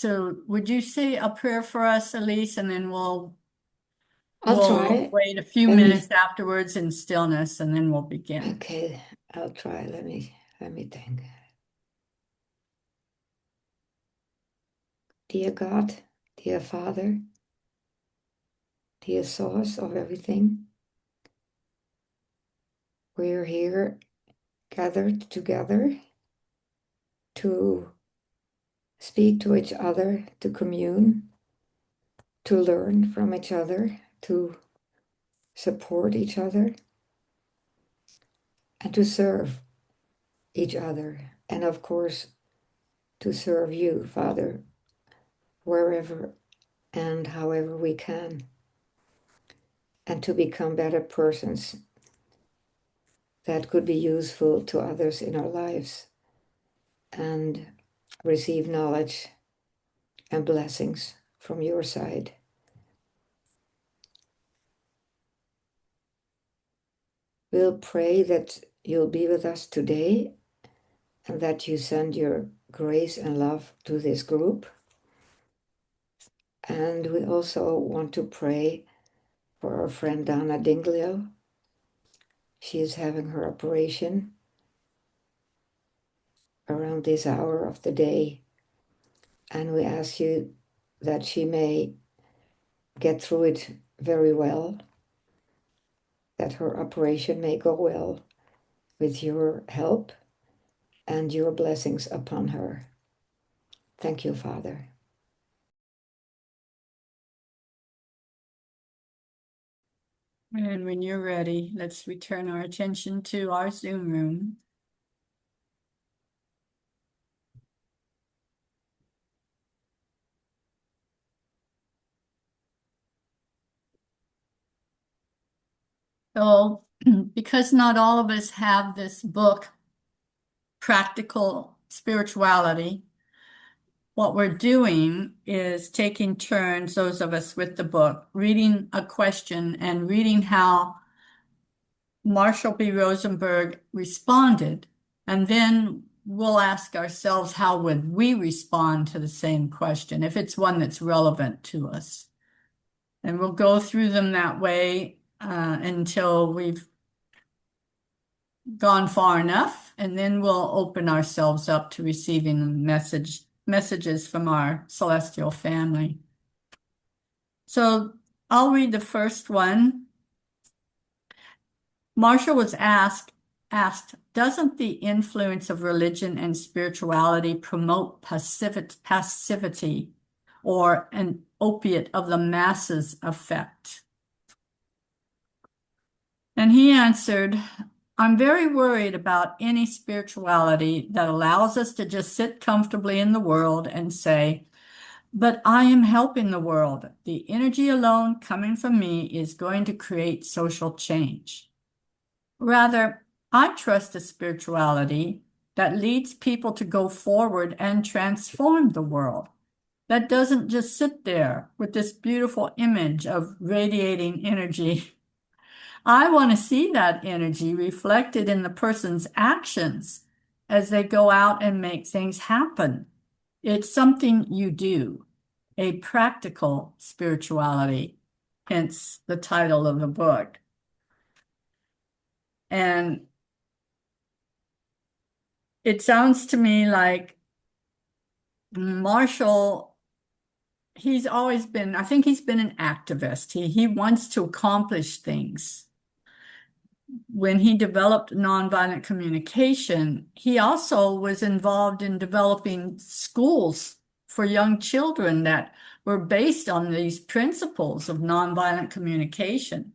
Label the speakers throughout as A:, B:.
A: So would you say a prayer for us, Elise, and then
B: I'll
A: we'll
B: try.
A: wait a few
B: Let
A: minutes
B: me,
A: afterwards in stillness, and then we'll begin.
B: okay, I'll try. Let me think. Dear God, dear Father, dear source of everything, we're here gathered together to speak to each other, to commune, to learn from each other, to support each other, and to serve each other. And of course, to serve you, Father, wherever and however we can, and to become better persons that could be useful to others in our lives and receive knowledge and blessings from your side. We'll pray that you'll be with us today and that you send your grace and love to this group. And we also want to pray for our friend Donna Dinglio. She is having her operation around this hour of the day. And we ask you that she may get through it very well, that her operation may go well with your help and your blessings upon her. Thank you, Father.
A: And when you're ready, let's return our attention to our Zoom room. So, because not all of us have this book, Practical Spirituality, what we're doing is taking turns, those of us with the book, reading a question and reading how Marshall B. Rosenberg responded. And then we'll ask ourselves, how would we respond to the same question if it's one that's relevant to us? And we'll go through them that way until we've gone far enough, and then we'll open ourselves up to receiving messages from our celestial family. So I'll read the first one. Marshall was asked, doesn't the influence of religion and spirituality promote passivity or an opiate of the masses effect? And he answered, I'm very worried about any spirituality that allows us to just sit comfortably in the world and say, but I am helping the world. The energy alone coming from me is going to create social change. Rather, I trust a spirituality that leads people to go forward and transform the world. That doesn't just sit there with this beautiful image of radiating energy. I want to see that energy reflected in the person's actions as they go out and make things happen. It's something you do, a practical spirituality, hence the title of the book. And it sounds to me like Marshall, he's always been, I think he's been an activist. He wants to accomplish things. When he developed nonviolent communication, he also was involved in developing schools for young children that were based on these principles of nonviolent communication.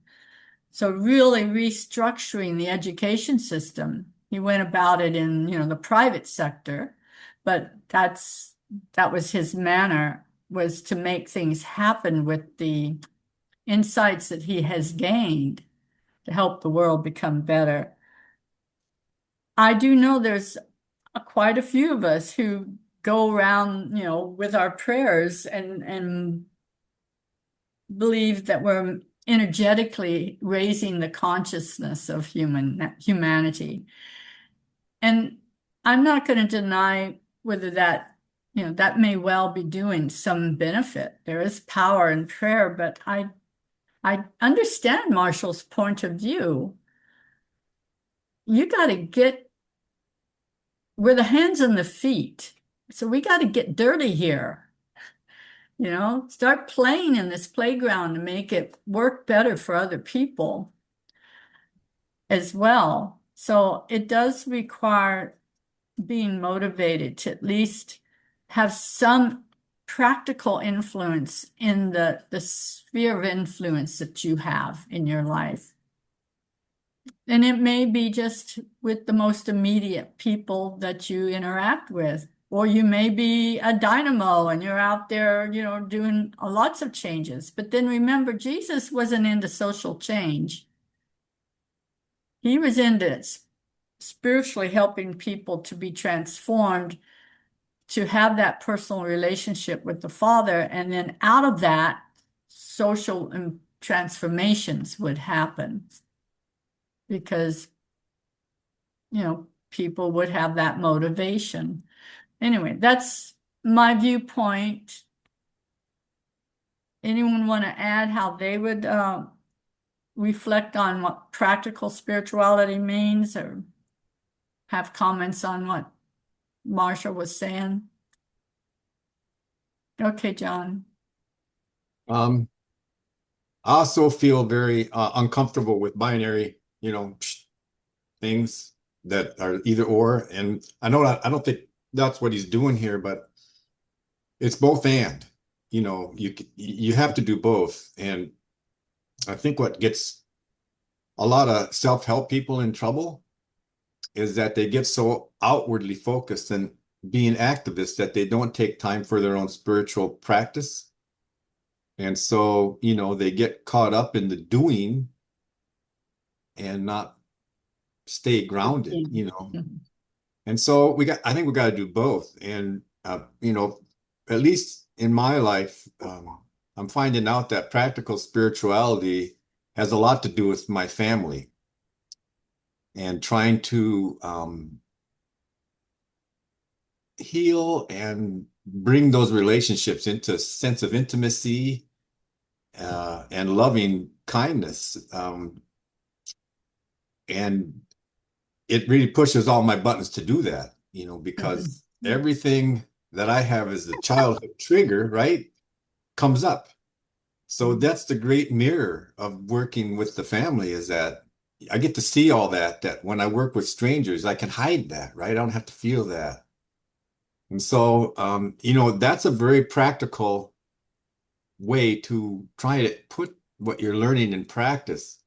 A: So really restructuring the education system. He went about it in, the private sector, but that was his manner, was to make things happen with the insights that he has gained to help the world become better. I do know there's quite a few of us who go around, with our prayers and believe that we're energetically raising the consciousness of humanity. And I'm not going to deny whether that that may well be doing some benefit. There is power in prayer, but I understand Marshall's point of view. You got to get, we're the hands and the feet. So we got to get dirty here, start playing in this playground to make it work better for other people as well. So it does require being motivated to at least have some practical influence in the sphere of influence that you have in your life. And it may be just with the most immediate people that you interact with, or you may be a dynamo and you're out there, doing lots of changes. But then remember, Jesus wasn't into social change. He was into spiritually helping people to be transformed, to have that personal relationship with the Father. And then out of that, social transformations would happen because, people would have that motivation. Anyway, that's my viewpoint. Anyone want to add how they would reflect on what practical spirituality means, or have comments on what Marsha was saying? Okay, John.
C: I also feel very uncomfortable with binary, things that are either or. And I don't think that's what he's doing here, but it's both and. You have to do both. And I think what gets a lot of self-help people in trouble is that they get so outwardly focused and being activists that they don't take time for their own spiritual practice. And so, they get caught up in the doing and not stay grounded, And so I think we got to do both. And, at least in my life, I'm finding out that practical spirituality has a lot to do with my family and trying to heal and bring those relationships into a sense of intimacy and loving kindness. And it really pushes all my buttons to do that, because everything that I have as a childhood trigger, right, comes up. So that's the great mirror of working with the family, is that I get to see all that when I work with strangers, I can hide that, right? I don't have to feel that. And so, that's a very practical way to try to put what you're learning in practice.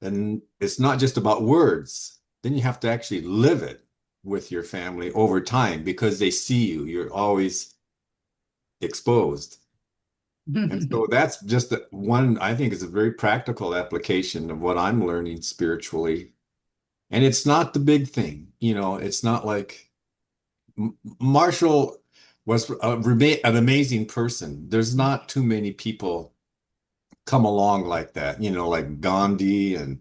C: And it's not just about words. Then you have to actually live it with your family over time because they see you. You're always exposed. And so that's just one, I think, is a very practical application of what I'm learning spiritually. And it's not the big thing, it's not like Marshall was an amazing person. There's not too many people come along like that, like Gandhi and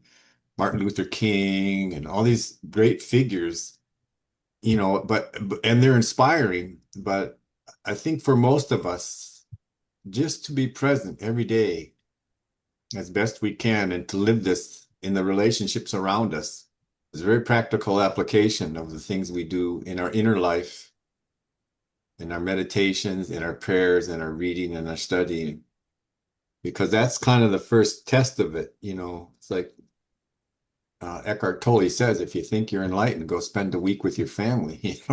C: Martin Luther King and all these great figures, and they're inspiring. But I think for most of us, just to be present every day as best we can and to live this in the relationships around us is a very practical application of the things we do in our inner life, in our meditations, in our prayers, in our reading and our studying, because that's kind of the first test of it. It's like Eckhart Tolle says, if you think you're enlightened, go spend a week with your family.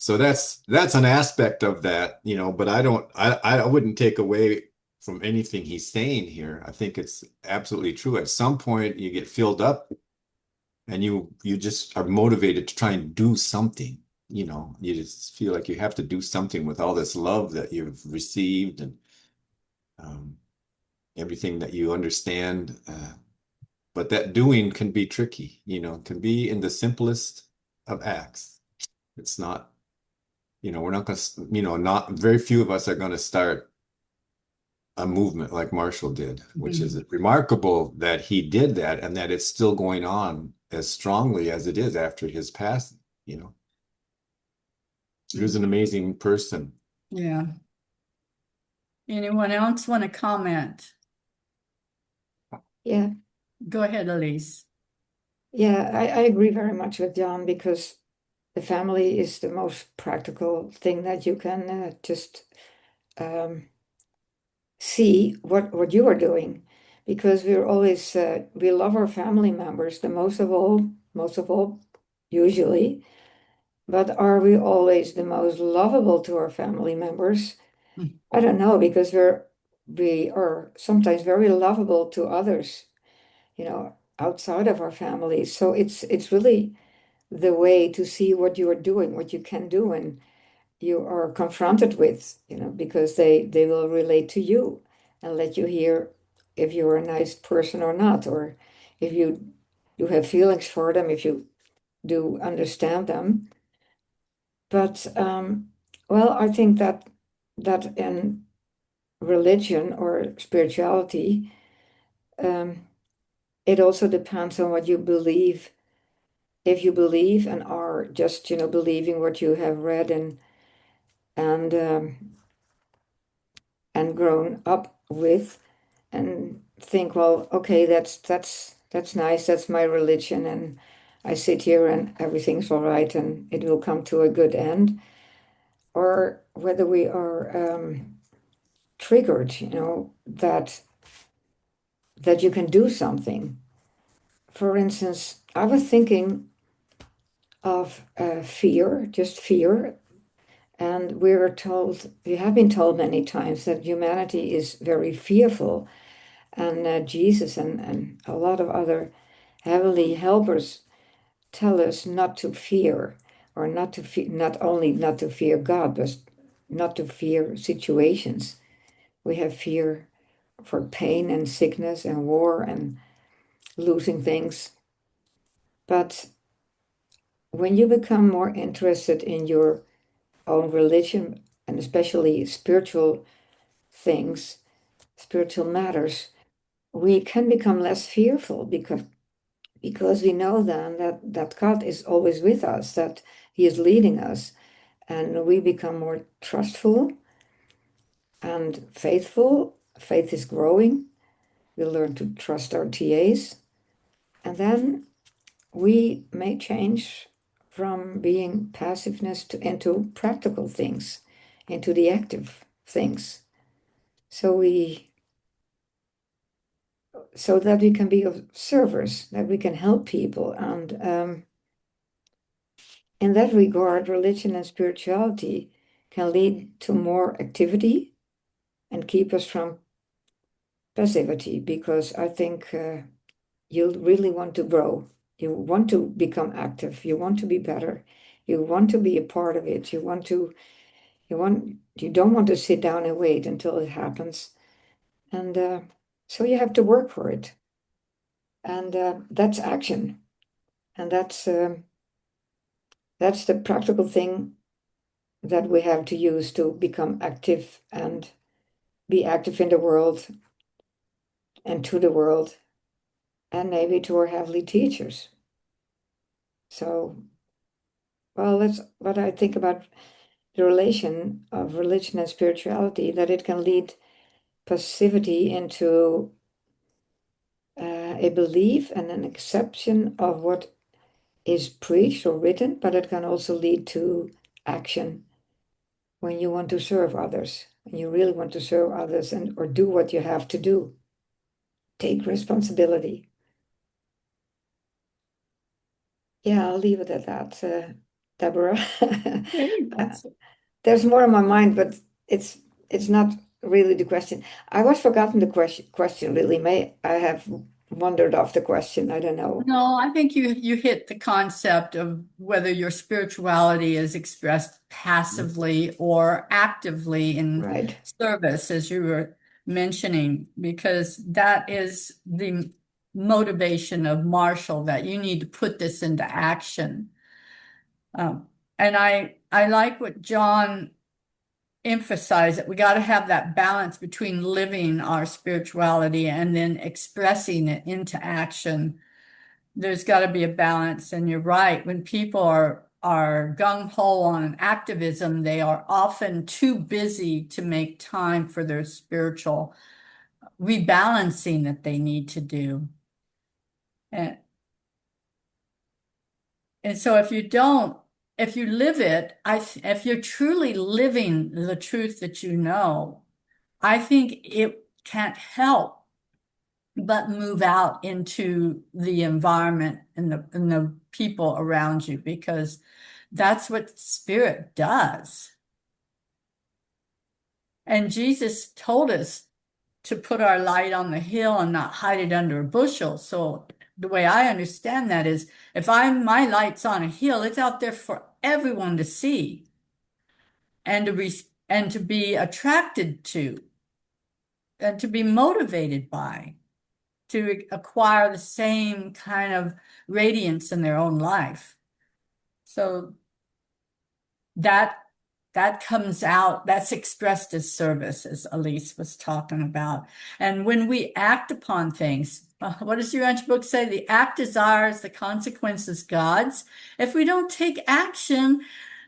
C: So that's an aspect of that, but I wouldn't take away from anything he's saying here. I think it's absolutely true. At some point you get filled up and you just are motivated to try and do something. You just feel like you have to do something with all this love that you've received and everything that you understand. But that doing can be tricky, can be in the simplest of acts. It's not, we're not going to, not very few of us are going to start a movement like Marshall did, which is remarkable that he did that and that it's still going on as strongly as it is after his passing, He was an amazing person.
A: Yeah. Anyone else want to comment?
B: Yeah,
A: Go ahead, Elise.
B: yeah, I agree very much with John because the family is the most practical thing that you can just um, see what you are doing, because we're always we love our family members the most of all, usually. But are we always the most lovable to our family members? I don't know, because we are sometimes very lovable to others, outside of our families. So it's really the way to see what you are doing, what you can do, and you are confronted with, because they will relate to you and let you hear if you're a nice person or not, or if you have feelings for them, if you do understand them. But well, I think that in religion or spirituality, um, it also depends on what you believe. If you believe and are just, believing what you have read and and grown up with, and think, well, okay, that's nice, that's my religion, and I sit here and everything's all right and it will come to a good end, or whether we are triggered, that you can do something. For instance, I was thinking of fear, just fear. And we have been told many times that humanity is very fearful. And Jesus and a lot of other heavenly helpers tell us not to fear, or not to fear, not only not to fear God, but not to fear situations. We have fear for pain and sickness and war and losing things. But when you become more interested in your own religion, and especially spiritual things, spiritual matters, we can become less fearful, because we know then that God is always with us, that He is leading us, and we become more trustful and faithful. Faith is growing. We learn to trust our TAs, and then we may change from being passiveness into practical things, into the active things. So that we can be of service, that we can help people. And in that regard, religion and spirituality can lead to more activity and keep us from passivity, because I think you really want to grow. You want to become active. You want to be better. You want to be a part of it. You don't want to sit down and wait until it happens. And so you have to work for it. And that's action. And that's the practical thing that we have to use to become active and be active in the world and to the world, and maybe to our heavenly teachers. So, well, that's what I think about the relation of religion and spirituality, that it can lead passivity into a belief and an acceptance of what is preached or written, but it can also lead to action when you want to serve others, when you really want to serve others, and or do what you have to do. Take responsibility. Yeah, I'll leave it at that, Deborah.
A: Okay,
B: Uh,
A: that's
B: There's more on my mind, but it's not really the question. I was forgotten the question really. May I have wandered off the question? I don't know.
A: no, I think you hit the concept of whether your spirituality is expressed passively or actively in
B: Right.
A: service, as you were mentioning, because that is the motivation of Marshall, that you need to put this into action. And I like what John emphasized, that we got to have that balance between living our spirituality and then expressing it into action. There's got to be a balance. And you're right, when people are are gung-ho on activism, they are often too busy to make time for their spiritual rebalancing that they need to do. And, and so if you don't, if you live it, if you're truly living the truth that you know, I think it can't help but move out into the environment and the people around you, because that's what spirit does. And Jesus told us to put our light on the hill and not hide it under a bushel. So the way I understand that is, if my light's on a hill, it's out there for everyone to see and to be attracted to and to be motivated by, to acquire the same kind of radiance in their own life. So that comes out, that's expressed as service, as Elise was talking about. And when we act upon things, what does your Urantia book say? The act is ours, the consequence is God's. If we don't take action,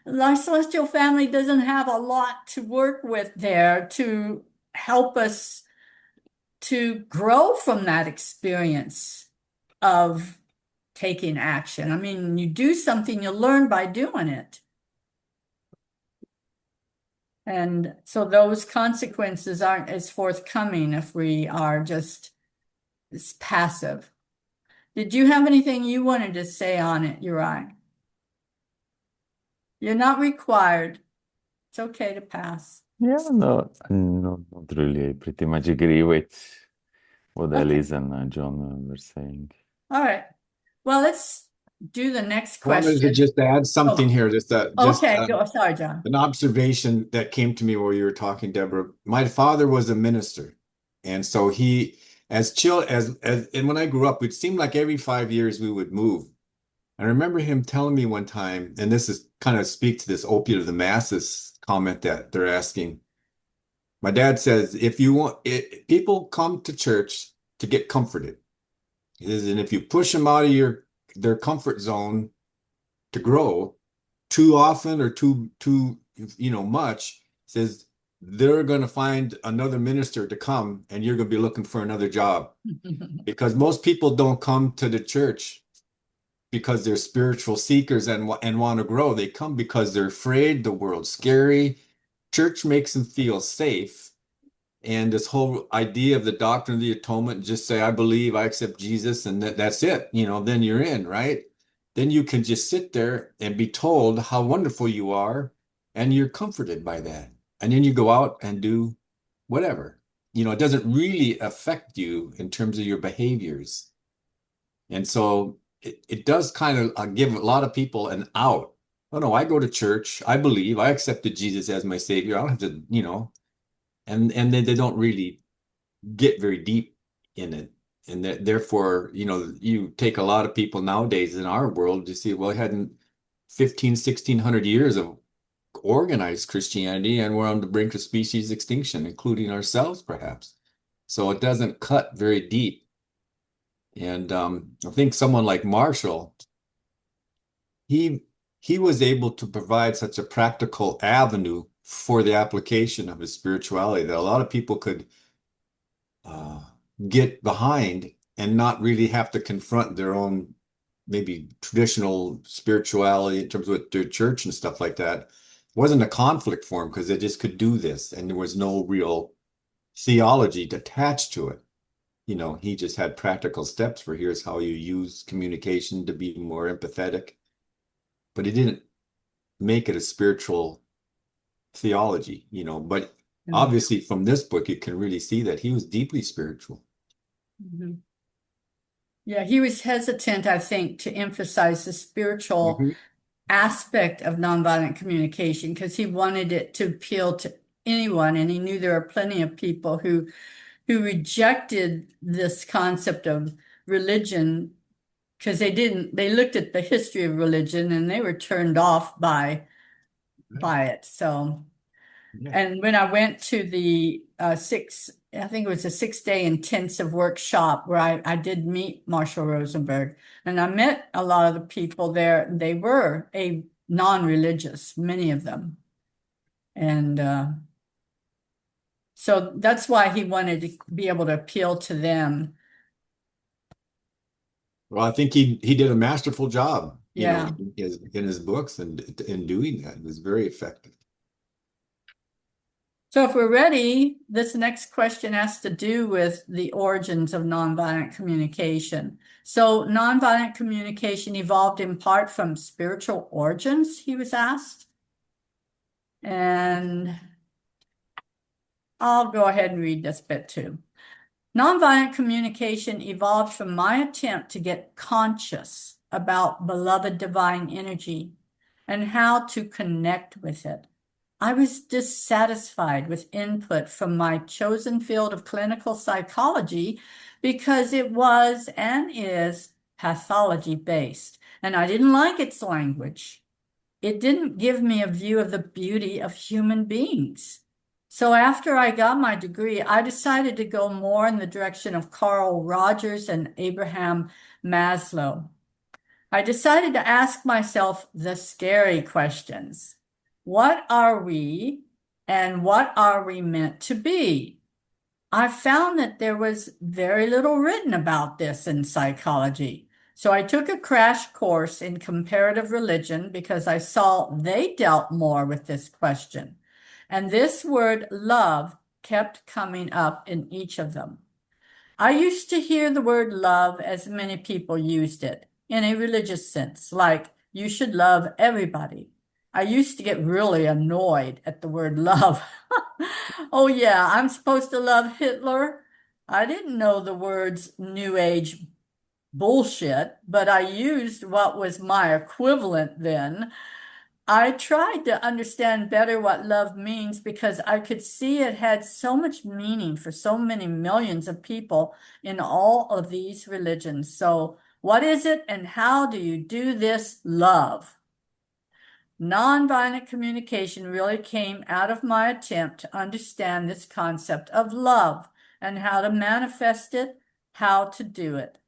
A: our celestial family doesn't have a lot to work with there to help us to grow from that experience of taking action. I mean, you do something, you learn by doing it. And so those consequences aren't as forthcoming if we are just passive. Did you have anything you wanted to say on it, Uri? You're not required. It's okay to pass.
D: Yeah, no, not really. I pretty much agree with what Elise and John were saying.
A: All right. Well, let's do the next
C: I wanted to
A: question.
C: just add something here,
A: Okay, sorry, John.
C: an observation that came to me while you were talking, Deborah. My father was a minister, and so he, as chill as and when I grew up, it seemed like every 5 years we would move. I remember him telling me one time, and this is kind of speak to this opiate of the masses comment that they're asking. My dad says, if you want it, people come to church to get comforted. And if you push them out of their comfort zone to grow too often or too much, says they're going to find another minister to come and you're going to be looking for another job. Because most people don't come to the church because they're spiritual seekers and want to grow. They come because they're afraid, the world's scary. Church makes them feel safe. And this whole idea of the doctrine of the atonement, just say, I believe, I accept Jesus, and that's it. Then you're in, right? Then you can just sit there and be told how wonderful you are, and you're comforted by that. And then you go out and do whatever. It doesn't really affect you in terms of your behaviors. And so it does kind of give a lot of people an out. Oh, no, I go to church. I believe. I accepted Jesus as my Savior. I don't have to, and they don't really get very deep in it. And therefore, you take a lot of people nowadays in our world to see, well, it hadn't 1600 years of organized Christianity, and we're on the brink of species extinction, including ourselves, perhaps. So it doesn't cut very deep. And I think someone like Marshall, he was able to provide such a practical avenue for the application of his spirituality that a lot of people could get behind and not really have to confront their own maybe traditional spirituality in terms of their church and stuff like that. It wasn't a conflict for them because they just could do this, and there was no real theology attached to it. He just had practical steps for here's how you use communication to be more empathetic, but he didn't make it a spiritual theology, but obviously from this book, you can really see that he was deeply spiritual.
A: Mm-hmm. Yeah, he was hesitant, I think, to emphasize the spiritual aspect of nonviolent communication because he wanted it to appeal to anyone, and he knew there are plenty of people who rejected this concept of religion because they looked at the history of religion and they were turned off by it. So, and when I went to the I think it was a 6-day intensive workshop where I did meet Marshall Rosenberg, and I met a lot of the people there. They were a non-religious, many of them. And so that's why he wanted to be able to appeal to them.
C: Well, I think he did a masterful job,
A: Yeah.
C: in his books and in doing that. It was very effective.
A: So if we're ready, this next question has to do with the origins of nonviolent communication. So nonviolent communication evolved in part from spiritual origins, he was asked. And I'll go ahead and read this bit too. Nonviolent communication evolved from my attempt to get conscious about beloved divine energy and how to connect with it. I was dissatisfied with input from my chosen field of clinical psychology because it was and is pathology based, and I didn't like its language. It didn't give me a view of the beauty of human beings. So after I got my degree, I decided to go more in the direction of Carl Rogers and Abraham Maslow. I decided to ask myself the scary questions. What are we and what are we meant to be? I found that there was very little written about this in psychology. So I took a crash course in comparative religion because I saw they dealt more with this question. And this word love kept coming up in each of them. I used to hear the word love as many people used it in a religious sense, like you should love everybody. I used to get really annoyed at the word love. Oh, yeah, I'm supposed to love Hitler. I didn't know the words New Age bullshit, but I used what was my equivalent then. I tried to understand better what love means because I could see it had so much meaning for so many millions of people in all of these religions. So, what is it and how do you do this love? Nonviolent communication really came out of my attempt to understand this concept of love and how to manifest it, how to do it.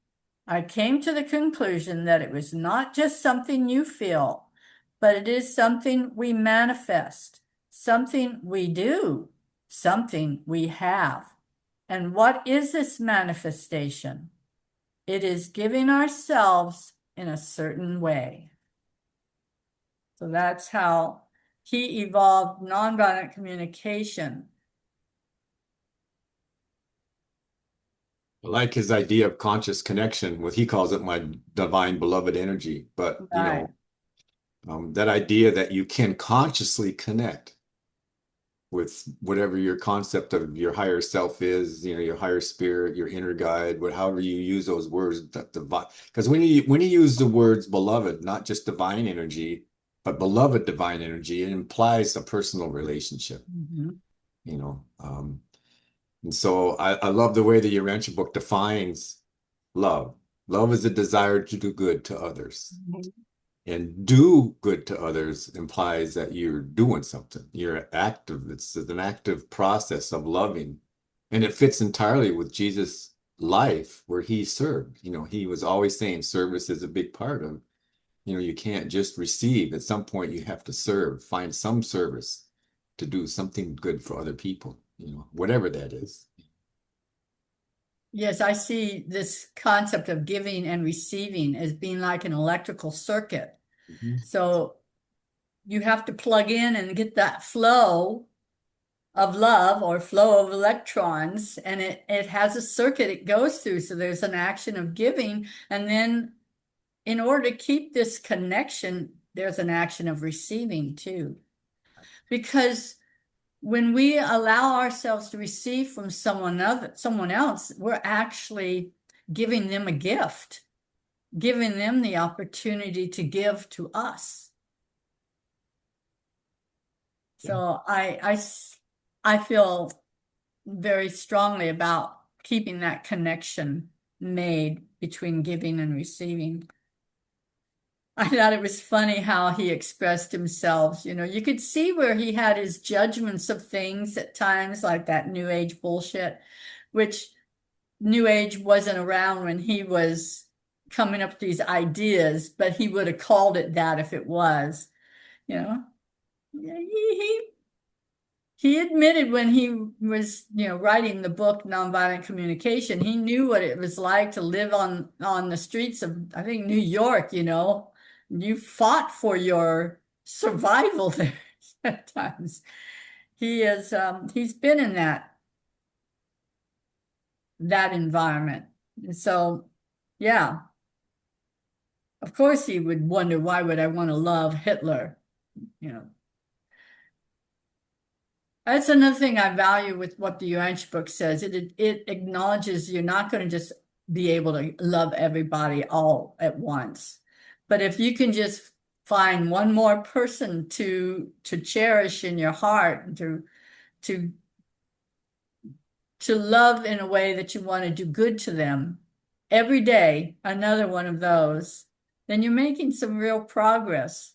A: I came to the conclusion that it was not just something you feel, but it is something we manifest, something we do, something we have. And what is this manifestation? It is giving ourselves in a certain way. So that's how he evolved nonviolent communication.
C: I like his idea of conscious connection. What he calls it, my divine beloved energy. But
A: Right.
C: that idea that you can consciously connect with whatever your concept of your higher self is, your higher spirit, your inner guide, however you use those words, that divine. Because when you use the words beloved, not just divine energy, but beloved divine energy, it implies a personal relationship.
A: Mhm.
C: And so I love the way the Urantia book defines love. Love is a desire to do good to others. And do good to others implies that you're doing something. You're active. It's an active process of loving. And it fits entirely with Jesus' life where he served. He was always saying service is a big part of, you can't just receive. At some point, you have to serve, find some service to do something good for other people, whatever that is.
A: Yes, I see this concept of giving and receiving as being like an electrical circuit.
C: Mhm.
A: So you have to plug in and get that flow of love or flow of electrons, and it has a circuit it goes through. So there's an action of giving, and then in order to keep this connection, there's an action of receiving too. Because when we allow ourselves to receive from someone else, we're actually giving them a gift, giving them the opportunity to give to us. So I feel very strongly about keeping that connection made between giving and receiving. I thought it was funny how he expressed himself. You could see where he had his judgments of things at times, like that New Age bullshit, which New Age wasn't around when he was coming up with these ideas, but he would have called it that if it was. you know. Yeah, he admitted when he was, writing the book Nonviolent Communication, he knew what it was like to live on the streets of, I think, New York, You fought for your survival there at times. He's been in that environment. And so, yeah, of course he would wonder, why would I want to love Hitler? You know, That's another thing I value with what the Urantia book says. It acknowledges you're not going to just be able to love everybody all at once. But if you can just find one more person to cherish in your heart and to love in a way that you want to do good to them every day, another one of those, then you're making some real progress.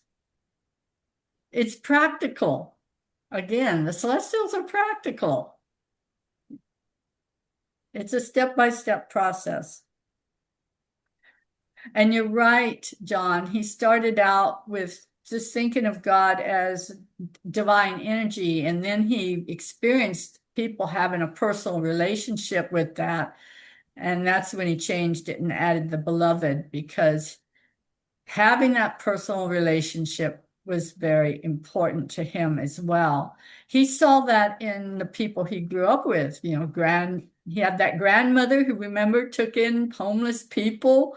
A: It's practical. Again, the celestials are practical. It's a step-by-step process. And you're right, John. He started out with just thinking of God as divine energy, and then he experienced people having a personal relationship with that. And that's when he changed it and added the beloved, because having that personal relationship was very important to him as well. He saw that in the people he grew up with, he had that grandmother who, remember, took in homeless people.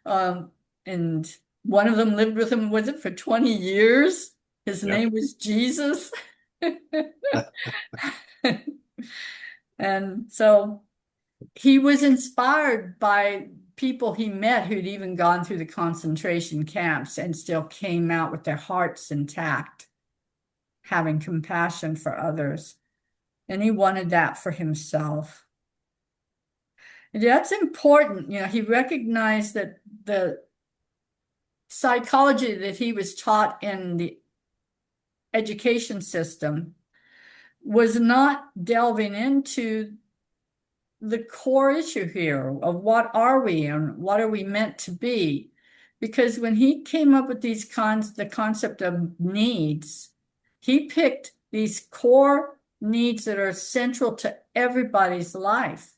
A: And one of them lived with him, was it for 20 years? His name was Jesus. And so he was inspired by people he met who'd even gone through the concentration camps and still came out with their hearts intact, having compassion for others. And he wanted that for himself. And that's important. He recognized that the psychology that he was taught in the education system was not delving into the core issue here of what are we and what are we meant to be. Because when he came up with the concept of needs, he picked these core needs that are central to everybody's life,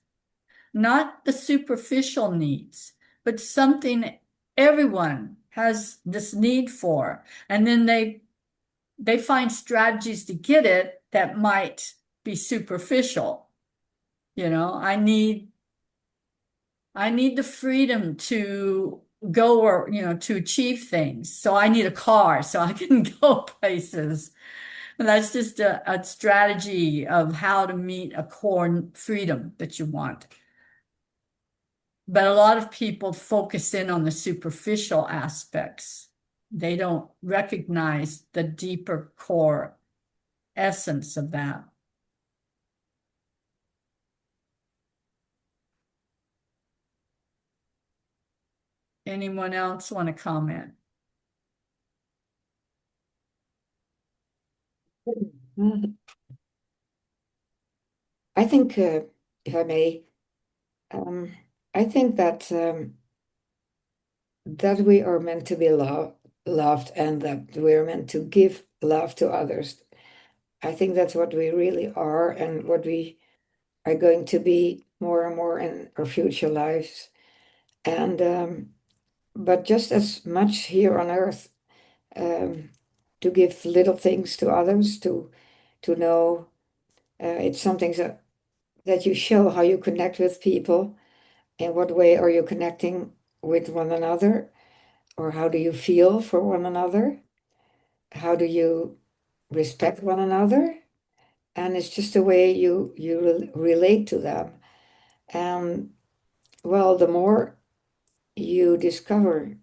A: not the superficial needs, but something everyone has this need for. And then they find strategies to get it that might be superficial. I need the freedom to go, or, to achieve things. So I need a car so I can go places. And that's just a strategy of how to meet a core freedom that you want. But a lot of people focus in on the superficial aspects. They don't recognize the deeper core essence of that. Anyone else want to comment?
B: I think, if I may, I think that we are meant to be loved, and that we're meant to give love to others. I think that's what we really are, and what we are going to be more and more in our future lives. And but just as much here on earth, to give little things to others, to know, it's something that you show how you connect with people. In what way are you connecting with one another? Or how do you feel for one another? How do you respect one another? And it's just the way you relate to them. And well, the more you discover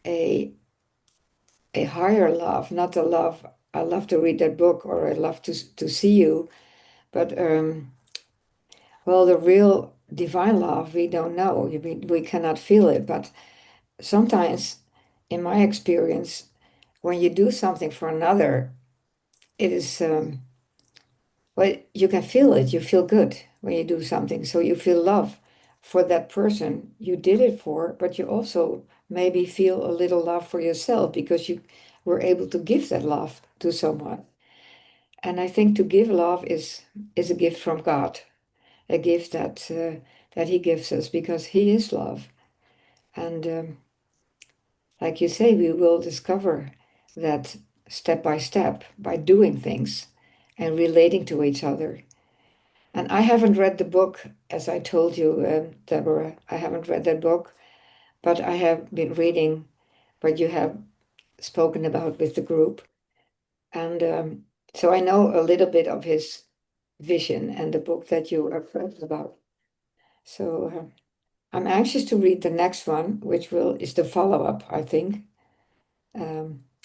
B: a higher love, not a love, I love to read that book, or I love to see you, but well, the real divine love, we don't know. We cannot feel it, but sometimes, in my experience, when you do something for another, it is, well, you can feel it. You feel good when you do something. So you feel love for that person you did it for, but you also maybe feel a little love for yourself, because you we're able to give that love to someone. And I think to give love is a gift from God, a gift that He gives us because He is love. And like you say, we will discover that step by step by doing things and relating to each other. And I haven't read the book, as I told you, Deborah. I haven't read that book, but I have been reading what you have spoken about with the group. And so I know a little bit of his vision and the book that you are read about. So I'm anxious to read the next one, which is the follow-up, I think,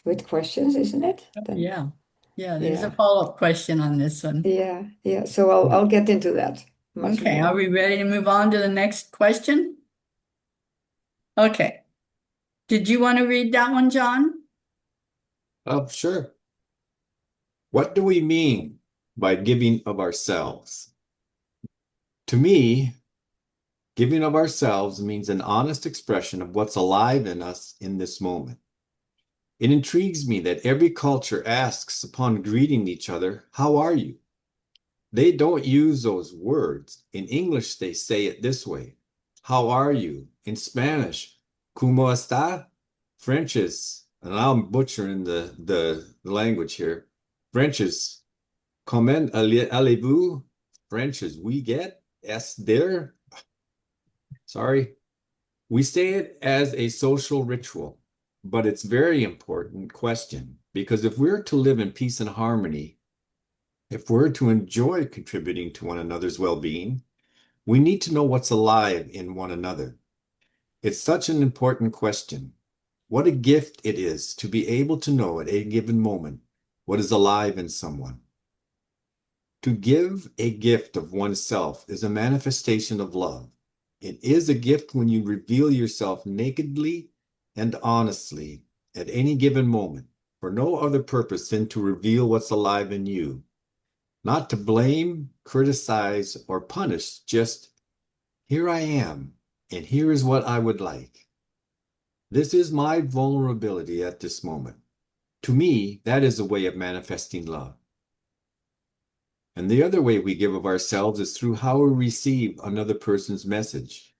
B: with questions, isn't it?
A: Yeah. Yeah, there's a
B: Yeah,
A: follow-up question on this one.
B: yeah. So I'll get into that much
A: Okay, are
B: more.
A: we ready to move on to the next question? Okay. Did you want to read that one, John?
C: Sure. What do we mean by giving of ourselves? To me, giving of ourselves means an honest expression of what's alive in us in this moment. It intrigues me that every culture asks upon greeting each other, "How are you?" They don't use those words. In English, they say it this way: "How are you?" In Spanish, "Cómo está?" French is, and I'm butchering the language here. French is, "Comment allez-vous?" French is, "We get?" Es there? Sorry. We say it as a social ritual, but it's very important question because if we're to live in peace and harmony, if we're to enjoy contributing to one another's well-being, we need to know what's alive in one another. It's such an important question. What a gift it is to be able to know at a given moment what is alive in someone. To give a gift of oneself is a manifestation of love. It is a gift when you reveal yourself nakedly and honestly at any given moment for no other purpose than to reveal what's alive in you. Not to blame, criticize, or punish, just here I am, and here is what I would like. This is my vulnerability at this moment. To me, that is a way of manifesting love. And the other way we give of ourselves is through how we receive another person's message.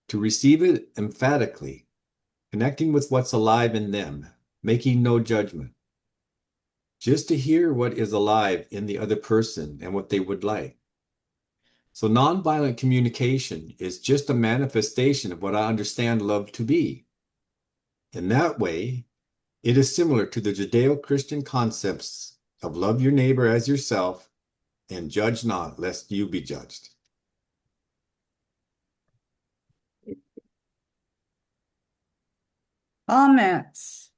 C: To receive it emphatically, connecting with what's alive in them, making no judgment. Just to hear what is alive in the other person and what they would like. So nonviolent communication is just a manifestation of what I understand love to be. In that way, it is similar to the Judeo-Christian concepts of love your neighbor as yourself and judge not, lest you be judged.
A: Comments?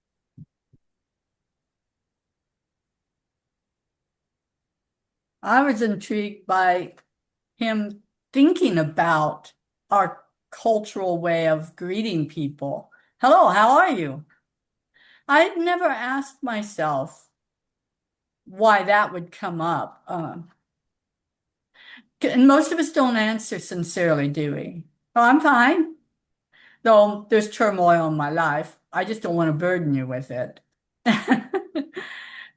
A: I was intrigued by him thinking about our cultural way of greeting people. Hello, how are you? I'd never asked myself why that would come up. And most of us don't answer sincerely, do we? Oh, I'm fine. Though there's turmoil in my life, I just don't want to burden you with it.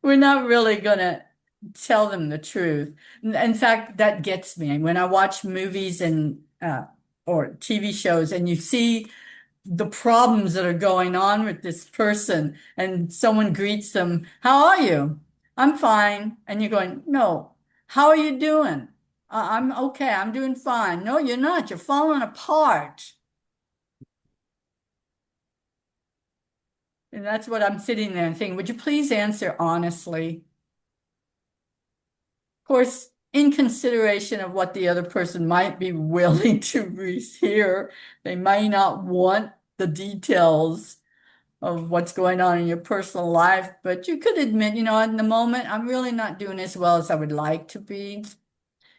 A: We're not really going to tell them the truth. In fact, that gets me. When I watch movies and or TV shows and you see the problems that are going on with this person and someone greets them, "How are you?" "I'm fine." And you're going, "No, how are you doing?" "I'm okay. I'm doing fine." "No, you're not. You're falling apart." And that's what I'm sitting there and thinking, would you please answer honestly? Of course, in consideration of what the other person might be willing to hear, they may not want the details of what's going on in your personal life, but you could admit, in the moment, I'm really not doing as well as I would like to be.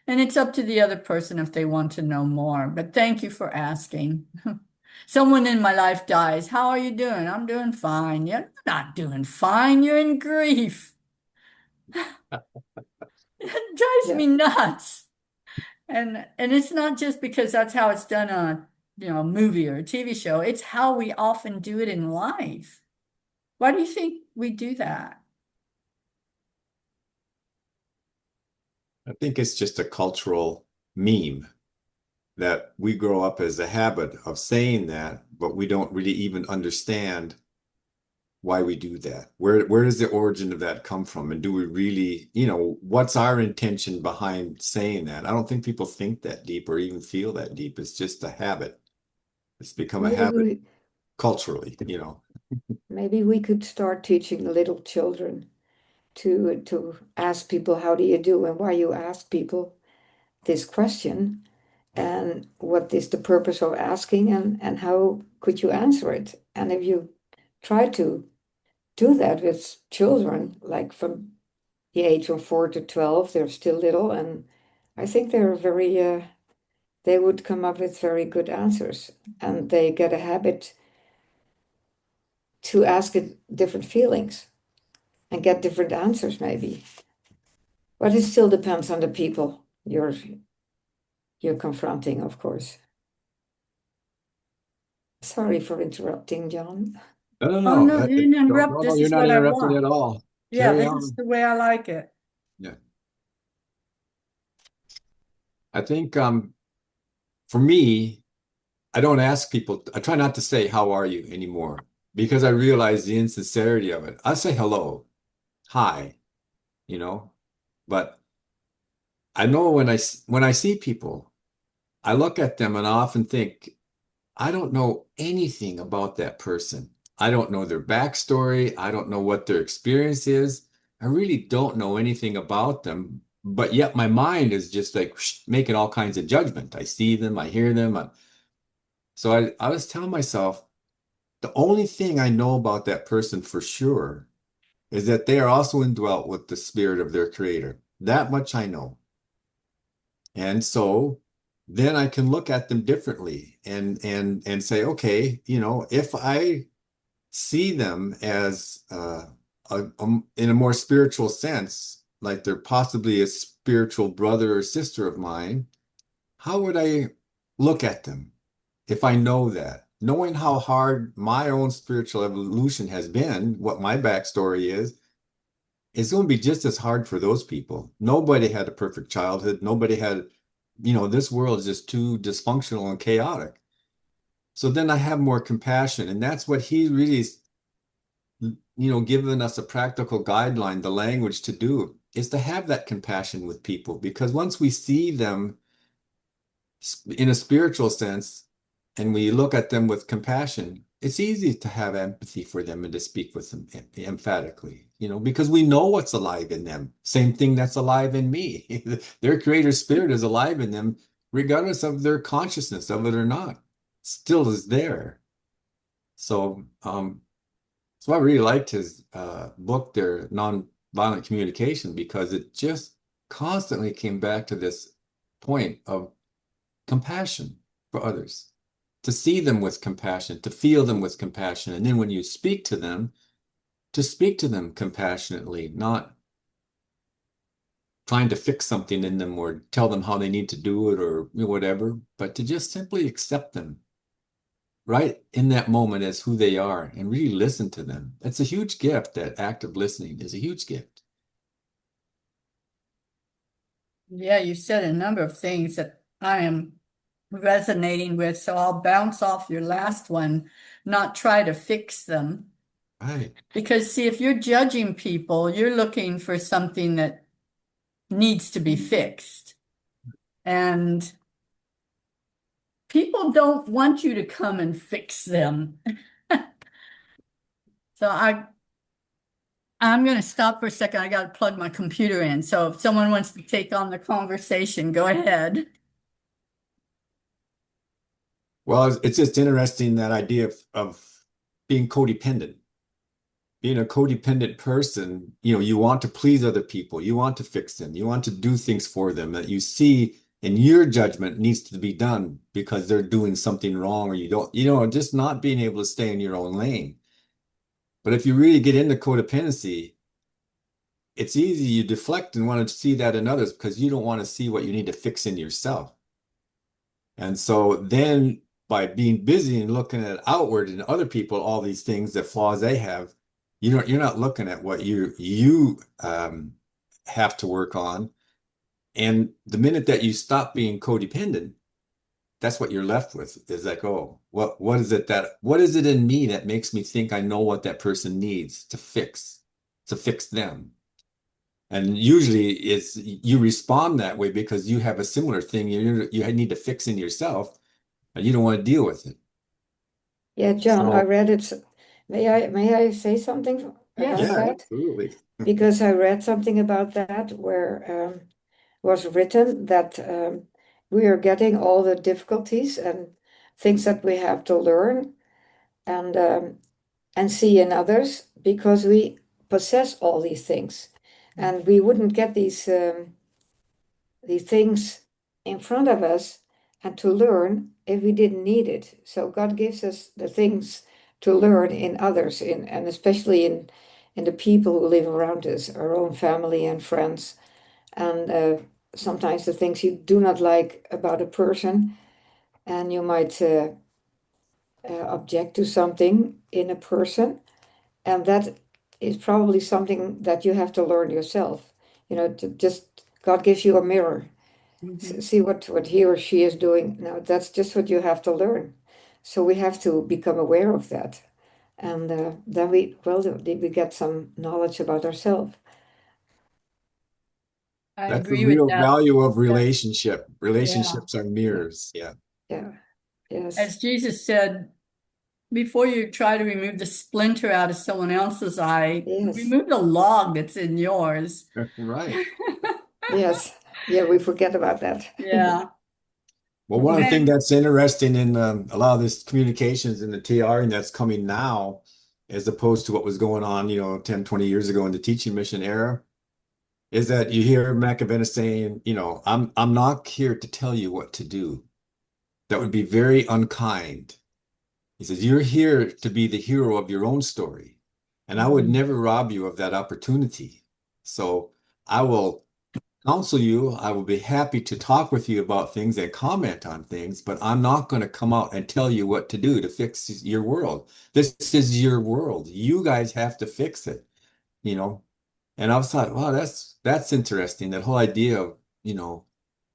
A: And it's up to the other person if they want to know more. But thank you for asking. Someone in my life dies. "How are you doing?" "I'm doing fine." "You're not doing fine. You're in grief." It drives
B: Yeah,
A: me nuts. And it's not just because that's how it's done on a movie or a TV show. It's how we often do it in life. Why do you think we do that?
C: I think it's just a cultural meme that we grow up as a habit of saying that, but we don't really even understand why we do that. Where does the origin of that come from? And do we really, what's our intention behind saying that? I don't think people think that deep or even feel that deep. It's just a habit. It's become a
B: Maybe
C: habit
B: we,
C: culturally,
B: maybe we could start teaching the little children to ask people how do you do and why you ask people this question and what is the purpose of asking and how could you answer it. And if you try to do that with children, like from the age of 4 to 12, they're still little, and I think they're very, they would come up with very good answers, and they get a habit to ask it different feelings and get different answers, maybe. But it still depends on the people you're confronting, of course. Sorry for interrupting, John.
C: No, no,
A: Oh,
C: no.
A: no, you didn't interrupt.
C: No, no,
A: This
C: you're
A: is
C: not
A: what I
C: interrupting
A: want.
C: at all.
A: Yeah,
C: Carry
A: this is
C: on.
A: the way I like it.
C: Yeah. I think for me, I don't ask people, I try not to say, how are you anymore? Because I realize the insincerity of it. I say hello, hi, you know, but I know when I see people, I look at them and I often think, I don't know anything about that person. I don't know their backstory. I don't know what their experience is. I really don't know anything about them. But yet my mind is just like making all kinds of judgment. I see them, I hear them. So I was telling myself, the only thing I know about that person for sure is that they are also indwelt with the spirit of their creator. That much I know. And so then I can look at them differently and say, okay, if I see them as in a more spiritual sense, like they're possibly a spiritual brother or sister of mine, how would I look at them if I know that? Knowing how hard my own spiritual evolution has been, what my backstory is, it's going to be just as hard for those people. Nobody had a perfect childhood. Nobody had, this world is just too dysfunctional and chaotic. So then I have more compassion. And that's what he really is, given us a practical guideline, the language to do, is to have that compassion with people. Because once we see them in a spiritual sense and we look at them with compassion, it's easy to have empathy for them and to speak with them emphatically, because we know what's alive in them. Same thing that's alive in me. Their creator spirit is alive in them, regardless of their consciousness of it or not. Still is there. So I really liked his book there, Nonviolent Communication, because it just constantly came back to this point of compassion for others, to see them with compassion, to feel them with compassion. And then when you speak to them, to speak to them compassionately, not trying to fix something in them or tell them how they need to do it or whatever, but to just simply accept them right in that moment as who they are and really listen to them. That's a huge gift. That act of listening is a huge gift.
A: Yeah, you said a number of things that I am resonating with, so I'll bounce off your last one, not try to fix them.
C: Right.
A: Because, see, if you're judging people, you're looking for something that needs to be fixed. And people don't want you to come and fix them. So I'm going to stop for a second. I got to plug my computer in. So if someone wants to take on the conversation, go ahead.
C: Well, it's just interesting, that idea of being codependent. Being a codependent person, you want to please other people, you want to fix them, you want to do things for them that you see in your judgment needs to be done because they're doing something wrong, or you don't, just not being able to stay in your own lane. But if you really get into codependency, it's easy, you deflect and want to see that in others because you don't want to see what you need to fix in yourself. And so then by being busy and looking at outward in other people, all these things, that flaws they have, You're not looking at what you have to work on. And the minute that you stop being codependent, that's what you're left with is like, oh, what is it in me that makes me think I know what that person needs to fix them? And usually it's you respond that way because you have a similar thing you need to fix in yourself and you don't want to deal with it.
B: Yeah, John, I
C: So
B: read it. May I say something about
A: Yes.
C: yeah,
B: that?
C: absolutely.
B: Because I read something about that where was written that we are getting all the difficulties and things that we have to learn and see in others because we possess all these things, and we wouldn't get these things in front of us and to learn if we didn't need it. So God gives us the things to learn in others, and especially in the people who live around us, our own family and friends, and sometimes the things you do not like about a person, and you might object to something in a person, and that is probably something that you have to learn yourself. To just God gives you a mirror.
A: Mhm.
B: See what he or she is doing. Now that's just what you have to learn. So we have to become aware of that, and then we get some knowledge about ourselves.
A: I
C: That's the
A: agree with
C: real
A: that.
C: value of
A: Yeah.
C: relationship.
A: Yeah.
C: Relationships are mirrors. Yeah.
B: Yeah. Yes.
A: As Jesus said, before you try to remove the splinter out of someone else's eye,
B: Yes.
A: remove the log that's in yours.
C: Right.
B: Yes. Yeah, we forget about that.
A: Yeah.
C: Well, one of the things
A: And
C: that's interesting in a lot of this communications in the TR that's coming now, as opposed to what was going on, 10, 20 years ago in the teaching mission era, is that you hear McAvenna saying, I'm not here to tell you what to do. That would be very unkind. He says, you're here to be the hero of your own story. And I would never rob you of that opportunity. So I will counsel you. I will be happy to talk with you about things and comment on things, but I'm not going to come out and tell you what to do to fix your world. This is your world. You guys have to fix it, you know. And I was thought, wow, that's interesting. That whole idea of,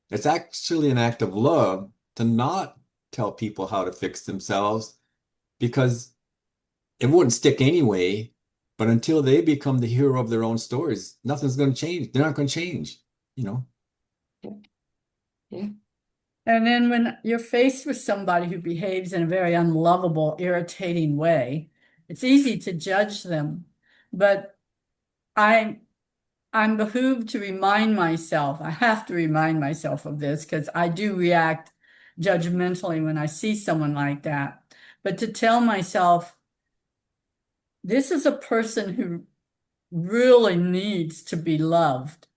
C: it's actually an act of love to not tell people how to fix themselves because it wouldn't stick anyway. But until they become the hero of their own stories, nothing's going to change. They're not going to change, you know.
B: Yeah.
A: then when you're faced with somebody who behaves in a very unlovable, irritating way, it's easy to judge them. But I I'm behooved to remind myself, I have to remind myself of this because I do react judgmentally when I see someone like that. But to tell myself, this is a person who really needs to be loved.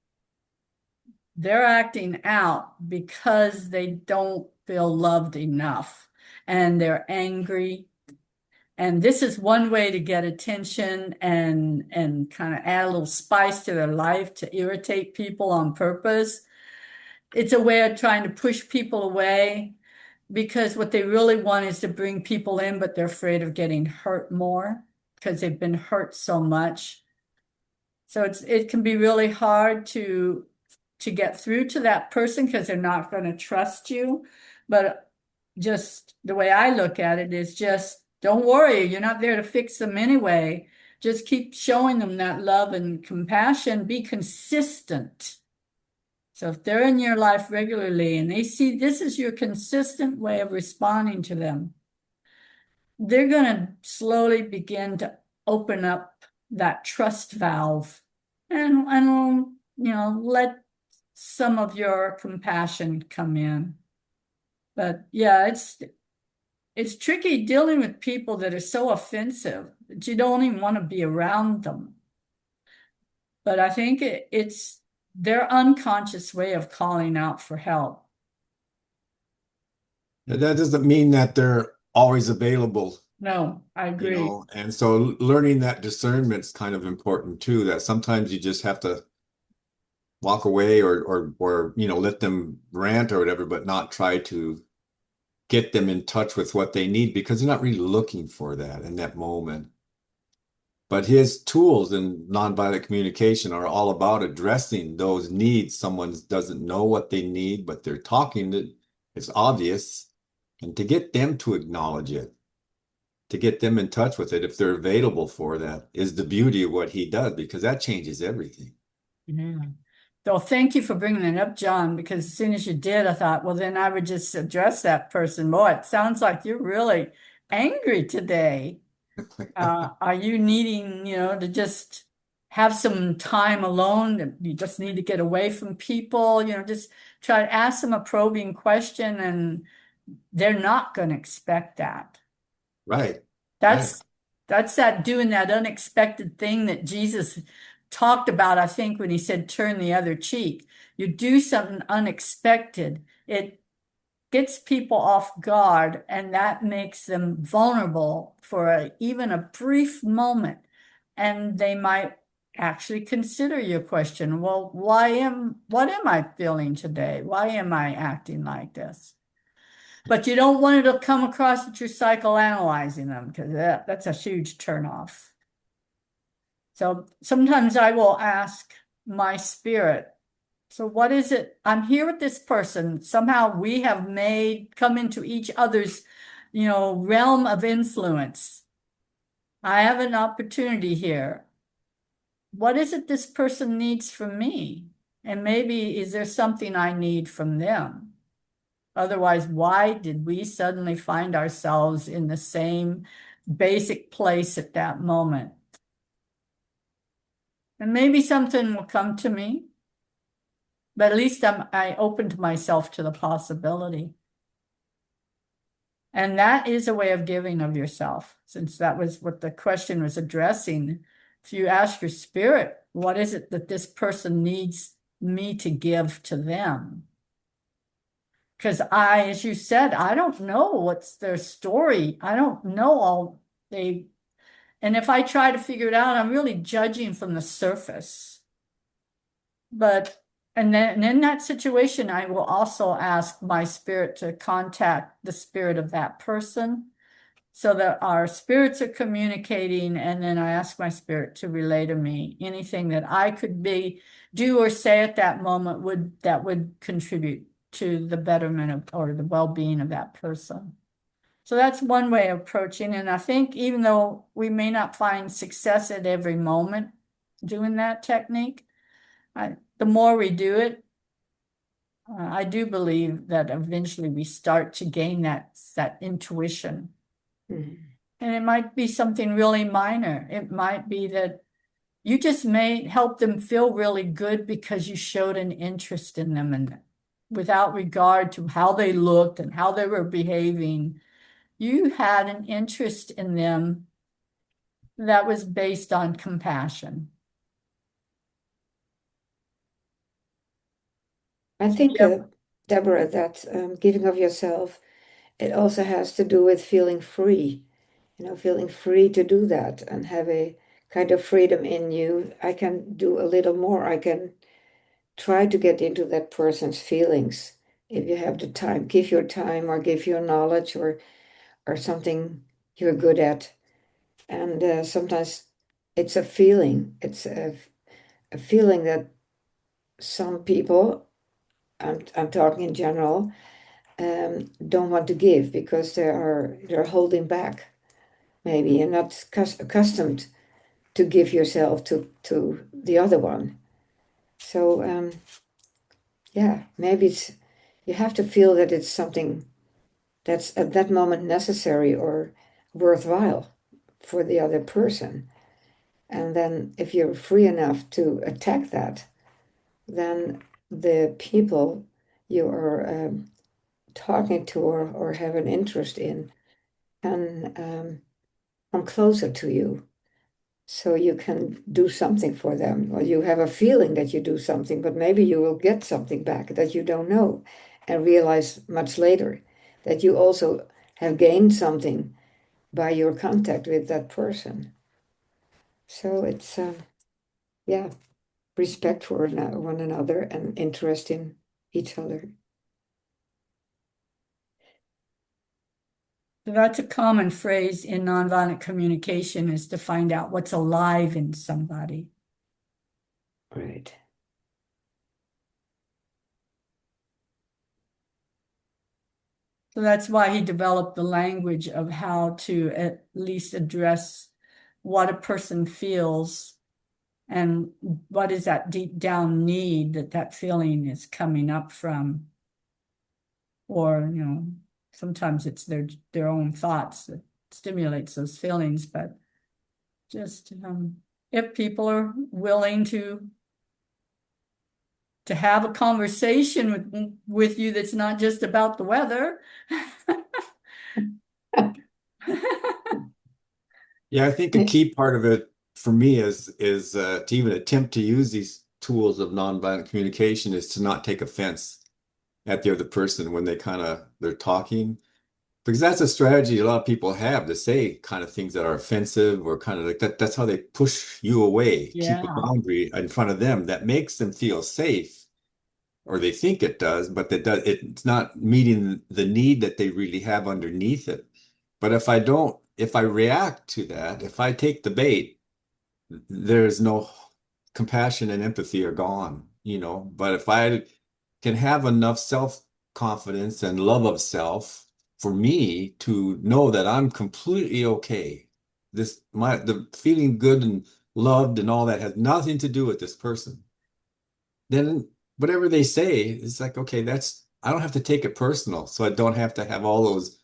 A: They're acting out because they don't feel loved enough and they're angry. And this is one way to get attention and kind of add a little spice to their life to irritate people on purpose. It's a way of trying to push people away because what they really want is to bring people in, but they're afraid of getting hurt more because they've been hurt so much. So it can be really hard to get through to that person because they're not going to trust you. But just the way I look at it is just don't worry, you're not there to fix them anyway. Just keep showing them that love and compassion. Be consistent. So if they're in your life regularly and they see this is your consistent way of responding to them, they're going to slowly begin to open up that trust valve and let some of your compassion come in. But yeah, it's tricky dealing with people that are so offensive that you don't even want to be around them. But I think it's their unconscious way of calling out for help.
C: That doesn't mean that they're always available,
A: No, I agree.
C: and so learning that discernment's kind of important too, that sometimes you just have to walk away or let them rant or whatever, but not try to get them in touch with what they need because they're not really looking for that in that moment. But his tools in nonviolent communication are all about addressing those needs. Someone doesn't know what they need, but they're talking it. It's obvious. And to get them to acknowledge it, to get them in touch with it, if they're available for that, is the beauty of what he does, because that changes everything.
A: Yeah. So thank you for bringing that up, John, because as soon as you did, I thought, well, then I would just address that person. Boy, it sounds like you're really angry today. Are you needing, to just have some time alone? You just need to get away from people, just try to ask them a probing question, and they're not going to expect that.
C: Right.
A: That's that doing that unexpected thing that Jesus talked about, I think, when he said turn the other cheek. You do something unexpected, it gets people off guard, and that makes them vulnerable for even a brief moment. And they might actually consider your question. Well, what am I feeling today? Why am I acting like this? But you don't want it to come across that you're psychoanalyzing them, because that's a huge turnoff. So sometimes I will ask my spirit, so what is it? I'm here with this person. Somehow we have come into each other's, realm of influence. I have an opportunity here. What is it this person needs from me? And maybe is there something I need from them? Otherwise, why did we suddenly find ourselves in the same basic place at that moment? And maybe something will come to me, but at least I opened myself to the possibility. And that is a way of giving of yourself, since that was what the question was addressing. If you ask your spirit, what is it that this person needs me to give to them? Because as you said, I don't know what's their story. I don't know and if I try to figure it out, I'm really judging from the surface. But and then in that situation, I will also ask my spirit to contact the spirit of that person, so that our spirits are communicating. And then I ask my spirit to relay to me anything that I could do or say at that moment would contribute to the betterment of, or the well-being of that person. So that's one way of approaching. And I think even though we may not find success at every moment doing that technique, the more we do it, I do believe that eventually we start to gain that intuition.
B: Mhm.
A: And it might be something really minor. It might be that you just may help them feel really good because you showed an interest in them, and without regard to how they looked and how they were behaving, you had an interest in them that was based on compassion.
B: I think, Deborah, that giving of yourself, it also has to do with feeling free, feeling free to do that and have a kind of freedom in you. I can do a little more. I can try to get into that person's feelings if you have the time. Give your time, or give your knowledge, or something you're good at. And sometimes it's a feeling. It's a feeling that some people, I'm talking in general, don't want to give because they're holding back, maybe, and not accustomed to give yourself to the other one. So yeah, maybe you have to feel that it's something that's at that moment necessary or worthwhile for the other person. And then if you're free enough to attack that, then the people you are talking to, or have an interest in, can come closer to you, so you can do something for them. Or you have a feeling that you do something, but maybe you will get something back that you don't know, and realize much later that you also have gained something by your contact with that person. So it's yeah, respect for one another and interest in each other.
A: So that's a common phrase in nonviolent communication, is to find out what's alive in somebody.
B: Right.
A: So that's why he developed the language of how to at least address what a person feels and what is that deep down need that that feeling is coming up from. Or, sometimes it's their own thoughts that stimulates those feelings, but just if people are willing to have a conversation with you that's not just about the weather.
C: Yeah, I think a key part of it for me is to even attempt to use these tools of nonviolent communication is to not take offense at the other person when they're talking. Because that's a strategy a lot of people have to say kind of things that are offensive or kind of like that. That's how they push you away, keep a
A: Yeah.
C: boundary in front of them that makes them feel safe, or they think it does, but it's not meeting the need that they really have underneath it. But if I react to that, if I take the bait, there's no compassion and empathy are gone, But if I can have enough self-confidence and love of self for me to know that I'm completely okay. The feeling good and loved and all that has nothing to do with this person. Then whatever they say, it's like, okay, I don't have to take it personal. So I don't have to have all those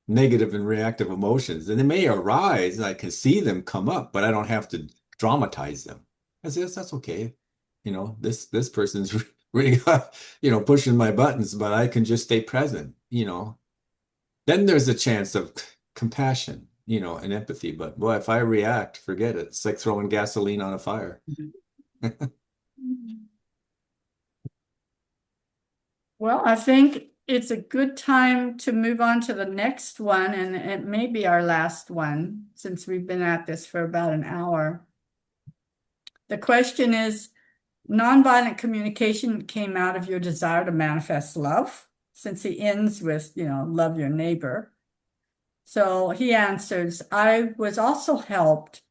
C: negative and reactive emotions. And they may arise and I can see them come up, but I don't have to dramatize them. That's okay. This person's really pushing my buttons, but I can just stay present. Then there's a chance of compassion, and empathy. But boy, if I react, forget it. It's like throwing gasoline on a fire.
A: Well, I think it's a good time to move on to the next one, and it may be our last one since we've been at this for about an hour. The question is, nonviolent communication came out of your desire to manifest love, since he ends with, love your neighbor. So he answers, I was also helped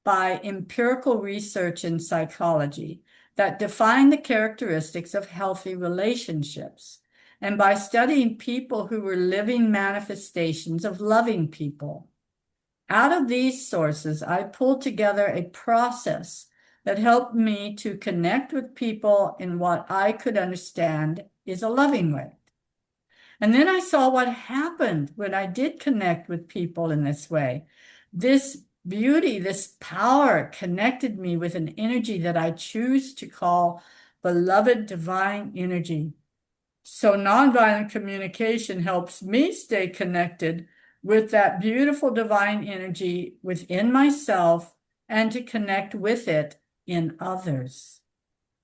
A: by empirical research in psychology that defined the characteristics of healthy relationships, and by studying people who were living manifestations of loving people. Out of these sources, I pulled together a process that helped me to connect with people in what I could understand is a loving way. And then I saw what happened when I did connect with people in this way. This beauty, this power connected me with an energy that I choose to call beloved divine energy. So nonviolent communication helps me stay connected with that beautiful divine energy within myself and to connect with it in others.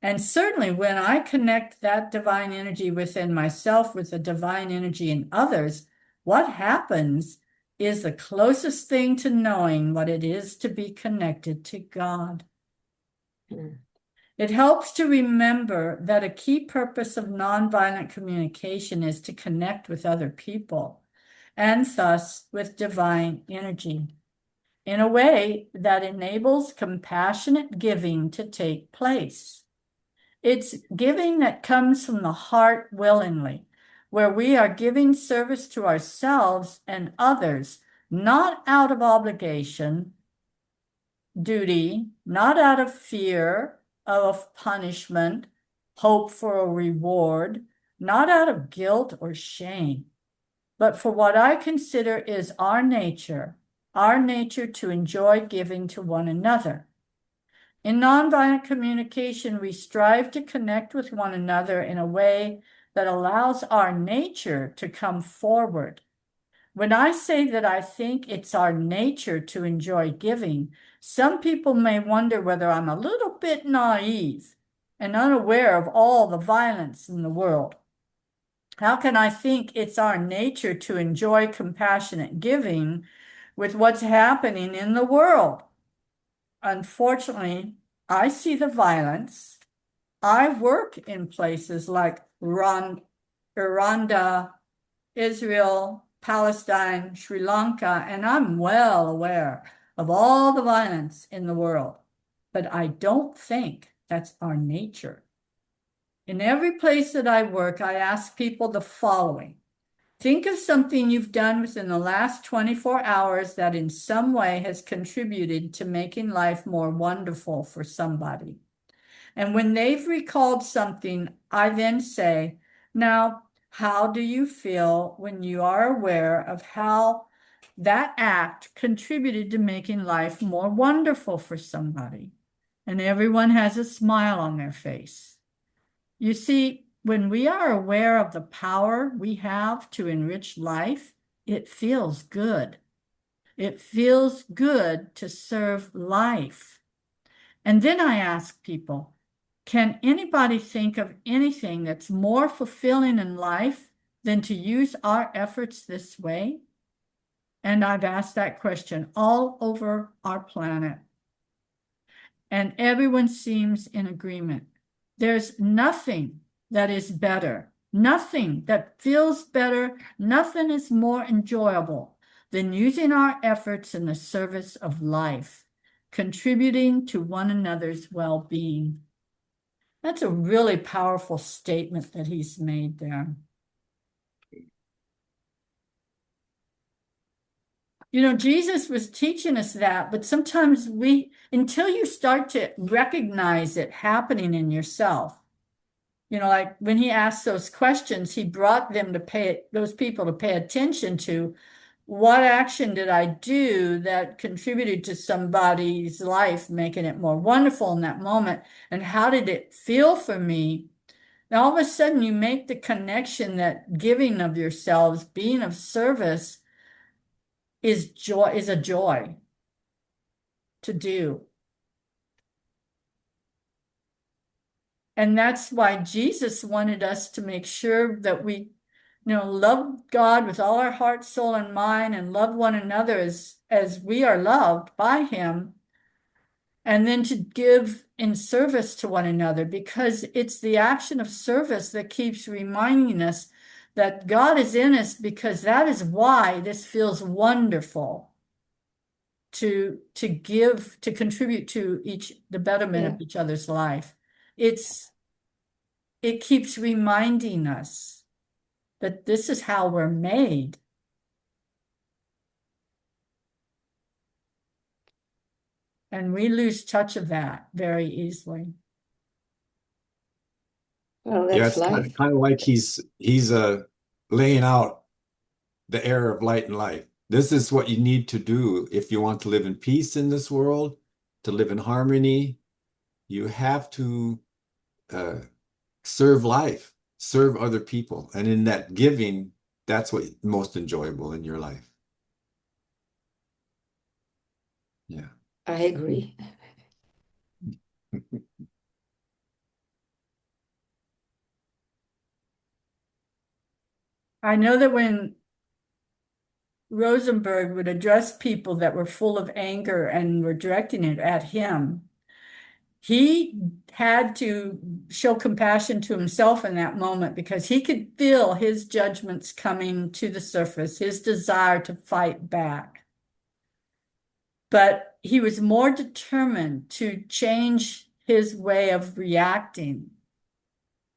A: And certainly when I connect that divine energy within myself with the divine energy in others, what happens is the closest thing to knowing what it is to be connected to God. It helps to remember that a key purpose of nonviolent communication is to connect with other people, and thus with divine energy, in a way that enables compassionate giving to take place. It's giving that comes from the heart willingly, where we are giving service to ourselves and others, not out of obligation, duty, not out of fear of punishment, hope for a reward, not out of guilt or shame, but for what I consider is our nature to enjoy giving to one another. In nonviolent communication, we strive to connect with one another in a way that allows our nature to come forward. When I say that I think it's our nature to enjoy giving, some people may wonder whether I'm a little bit naive and unaware of all the violence in the world. How can I think it's our nature to enjoy compassionate giving with what's happening in the world? Unfortunately, I see the violence. I work in places like Rwanda, Israel, Palestine, Sri Lanka, and I'm well aware of all the violence in the world, but I don't think that's our nature. In every place that I work, I ask people the following. Think of something you've done within the last 24 hours that in some way has contributed to making life more wonderful for somebody. And when they've recalled something, I then say, now, how do you feel when you are aware of how that act contributed to making life more wonderful for somebody? And everyone has a smile on their face. You see, when we are aware of the power we have to enrich life, it feels good. It feels good to serve life. And then I ask people, can anybody think of anything that's more fulfilling in life than to use our efforts this way? And I've asked that question all over our planet. And everyone seems in agreement. There's nothing that is better, nothing that feels better, nothing is more enjoyable than using our efforts in the service of life, contributing to one another's well-being. That's a really powerful statement that he's made there. You know, Jesus was teaching us that, but sometimes until you start to recognize it happening in yourself, you know, like when he asked those questions, he brought them to those people to pay attention to what action did I do that contributed to somebody's life, making it more wonderful in that moment, and how did it feel for me? And all of a sudden you make the connection that giving of yourselves, being of service, is a joy to do. And that's why Jesus wanted us to make sure that we, love God with all our heart, soul, and mind, and love one another as we are loved by him. And then to give in service to one another, because it's the action of service that keeps reminding us that God is in us, because that is why this feels wonderful to give, to contribute to the betterment of each other's life. It keeps reminding us that this is how we're made. And we lose touch of that very easily.
B: Well,
C: Yeah,
B: that's
C: it's
B: life.
C: kind of like he's laying out the air of light and life. This is what you need to do if you want to live in peace in this world, to live in harmony. You have to serve life, serve other people. And in that giving, that's what's most enjoyable in your life. Yeah.
B: I agree.
A: I know that when Rosenberg would address people that were full of anger and were directing it at him, he had to show compassion to himself in that moment, because he could feel his judgments coming to the surface, his desire to fight back. But he was more determined to change his way of reacting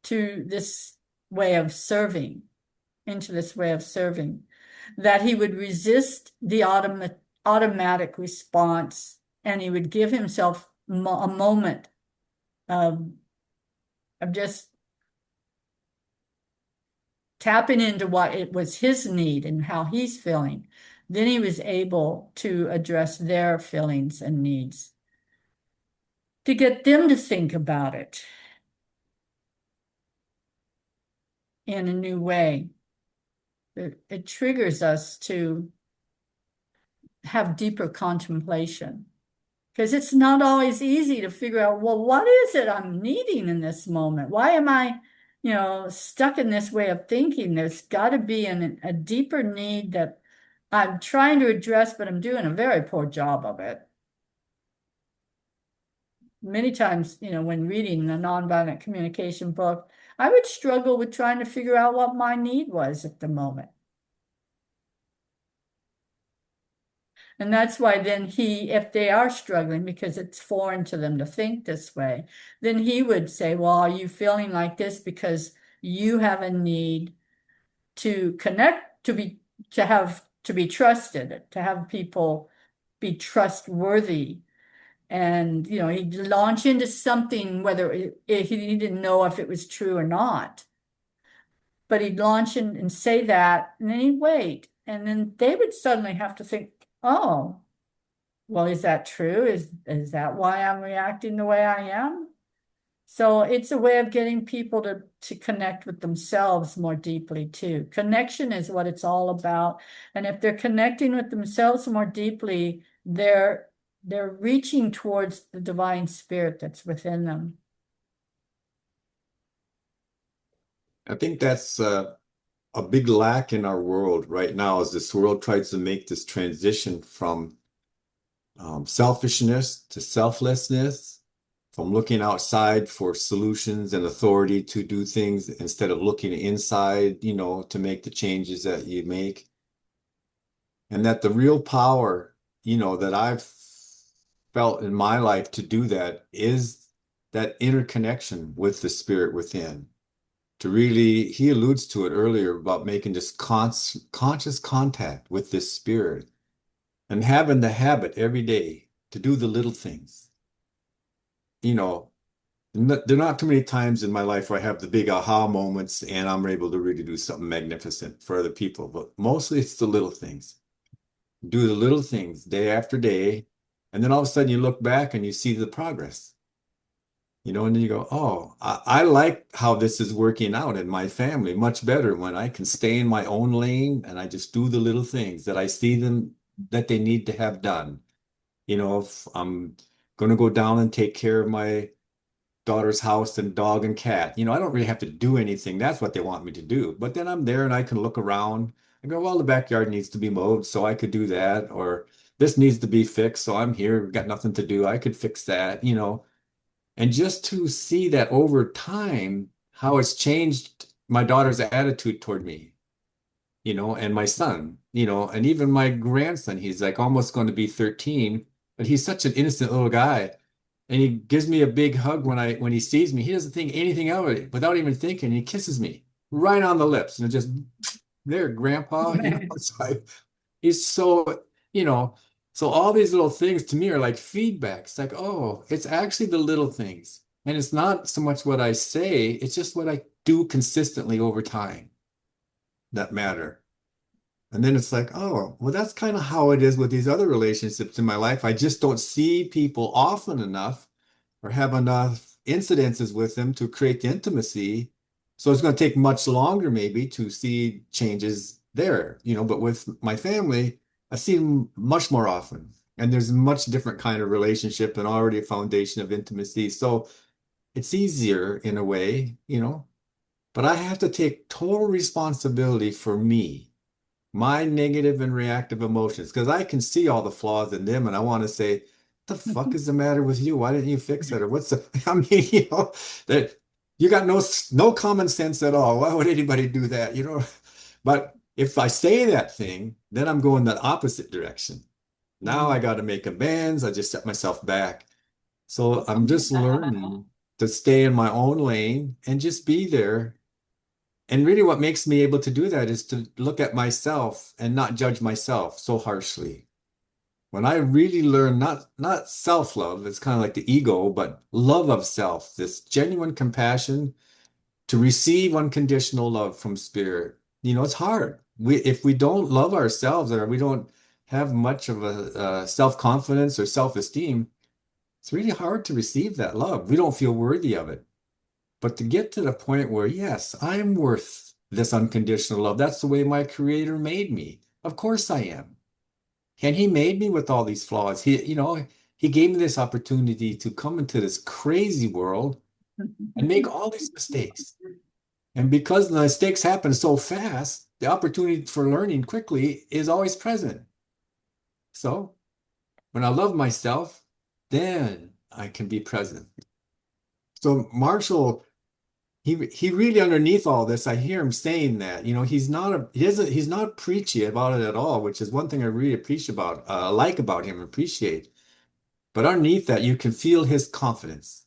A: to this way of serving, into this way of serving, that he would resist the automatic response, and he would give himself a moment of just tapping into what it was his need and how he's feeling. Then he was able to address their feelings and needs, to get them to think about it in a new way. It triggers us to have deeper contemplation, because it's not always easy to figure out, well, what is it I'm needing in this moment? Why am I, stuck in this way of thinking? There's got to be a deeper need that I'm trying to address, but I'm doing a very poor job of it. Many times, when reading the nonviolent communication book, I would struggle with trying to figure out what my need was at the moment. And that's why then if they are struggling because it's foreign to them to think this way, then he would say, well, are you feeling like this because you have a need to connect, to be trusted, to have people be trustworthy. And, he'd launch into something, whether he didn't know if it was true or not. But he'd launch in and say that, and then he'd wait. And then they would suddenly have to think, oh, well, is that true? Is that why I'm reacting the way I am? So it's a way of getting people to connect with themselves more deeply too. Connection is what it's all about. And if they're connecting with themselves more deeply, they're reaching towards the divine spirit that's within them.
C: I think that's a big lack in our world right now as this world tries to make this transition from selfishness to selflessness, from looking outside for solutions and authority to do things instead of looking inside, to make the changes that you make. And that the real power, that I've felt in my life to do that is that interconnection with the spirit within. To really, he alludes to it earlier about making this conscious contact with this spirit and having the habit every day to do the little things. There are not too many times in my life where I have the big aha moments and I'm able to really do something magnificent for other people, but mostly it's the little things. Do the little things day after day, and then all of a sudden you look back and you see the progress. And then you go, oh, I like how this is working out in my family much better when I can stay in my own lane and I just do the little things that I see them that they need to have done. If I'm going to go down and take care of my daughter's house and dog and cat, I don't really have to do anything. That's what they want me to do. But then I'm there and I can look around and go, well, the backyard needs to be mowed, so I could do that. Or this needs to be fixed, so I'm here, got nothing to do. I could fix that. And just to see that over time, how it's changed my daughter's attitude toward me, and my son, and even my grandson, he's like almost going to be 13, but he's such an innocent little guy. And he gives me a big hug when he sees me. He doesn't think anything of it without even thinking. He kisses me right on the lips and just there, grandpa, he's so, you know, so all these little things to me are like feedback. It's like, oh, it's actually the little things. And it's not so much what I say, it's just what I do consistently over time that matter. And then it's like, oh, well, that's kind of how it is with these other relationships in my life. I just don't see people often enough or have enough incidences with them to create the intimacy. So it's going to take much longer maybe to see changes there, but with my family, I see them much more often. And there's a much different kind of relationship and already a foundation of intimacy. So it's easier in a way, but I have to take total responsibility for me, my negative and reactive emotions, because I can see all the flaws in them and I want to say, the fuck is the matter with you? Why didn't you fix it? Or what's the, I mean, that you got no common sense at all. Why would anybody do that? But if I say that thing, then I'm going the opposite direction. Now I got to make amends. I just set myself back. So I'm just learning to stay in my own lane and just be there. And really what makes me able to do that is to look at myself and not judge myself so harshly. When I really learn not self-love, it's kind of like the ego, but love of self, this genuine compassion to receive unconditional love from spirit. It's hard. If we don't love ourselves or we don't have much of a self-confidence or self-esteem, it's really hard to receive that love. We don't feel worthy of it. But to get to the point where, yes, I'm worth this unconditional love. That's the way my creator made me. Of course I am. And he made me with all these flaws. He gave me this opportunity to come into this crazy world and make all these mistakes. And because the mistakes happen so fast, the opportunity for learning quickly is always present. So when I love myself, then I can be present. So Marshall, he really underneath all this, I hear him saying that, he's not preachy about it at all, which is one thing I really like about him, appreciate. But underneath that, you can feel his confidence,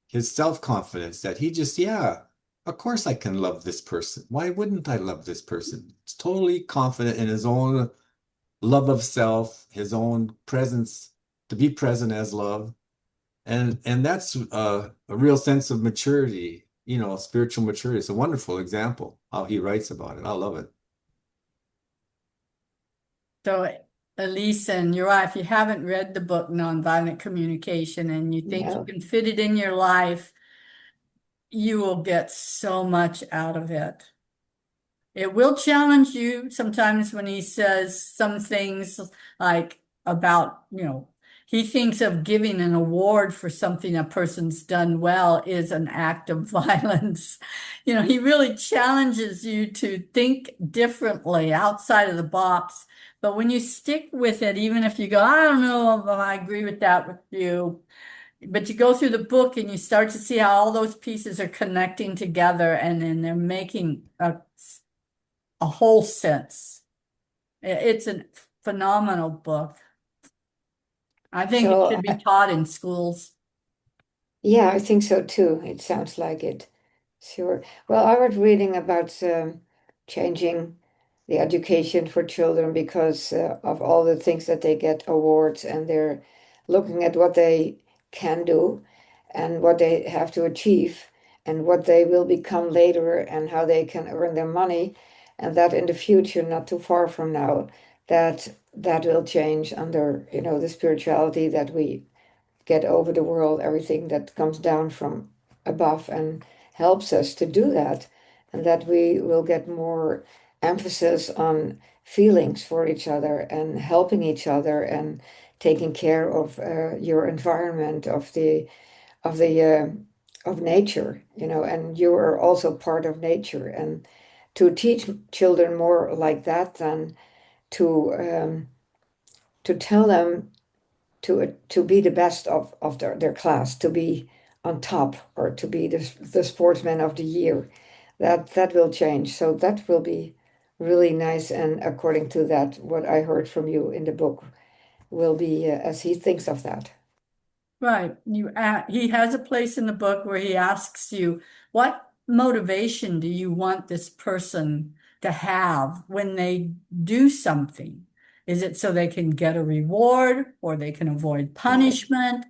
C: his self-confidence that he just, yeah, of course I can love this person. Why wouldn't I love this person? He's totally confident in his own love of self, his own presence, to be present as love. And that's a real sense of maturity, spiritual maturity. It's a wonderful example how he writes about it. I love it.
A: So, Elise and Uriah, if you haven't read the book Nonviolent Communication and you think you
B: No.
A: can fit it in your life, you will get so much out of it. It will challenge you sometimes when he says some things like about, he thinks of giving an award for something a person's done well is an act of violence. He really challenges you to think differently outside of the box. But when you stick with it, even if you go, I don't know if I agree with that with you, but you go through the book and you start to see how all those pieces are connecting together and then they're making a whole sense. It's a phenomenal book. I think it
B: So,
A: should be taught in schools.
B: yeah, I think so too. It sounds like it. Sure. Well, I was reading about changing the education for children because of all the things that they get awards, and they're looking at what they can do and what they have to achieve and what they will become later and how they can earn their money. And that in the future, not too far from now, that will change under, the spirituality that we get over the world, everything that comes down from above and helps us to do that, and that we will get more emphasis on feelings for each other and helping each other and taking care of your environment, of nature, and you are also part of nature, and to teach children more like that than to tell them to be the best of their class, to be on top, or to be the sportsman of the year. That will change. So that will be really nice. And according to that, what I heard from you in the book will be as he thinks of that.
A: Right. He has a place in the book where he asks you, what motivation do you want this person to have when they do something? Is it so they can get a reward or they can avoid punishment?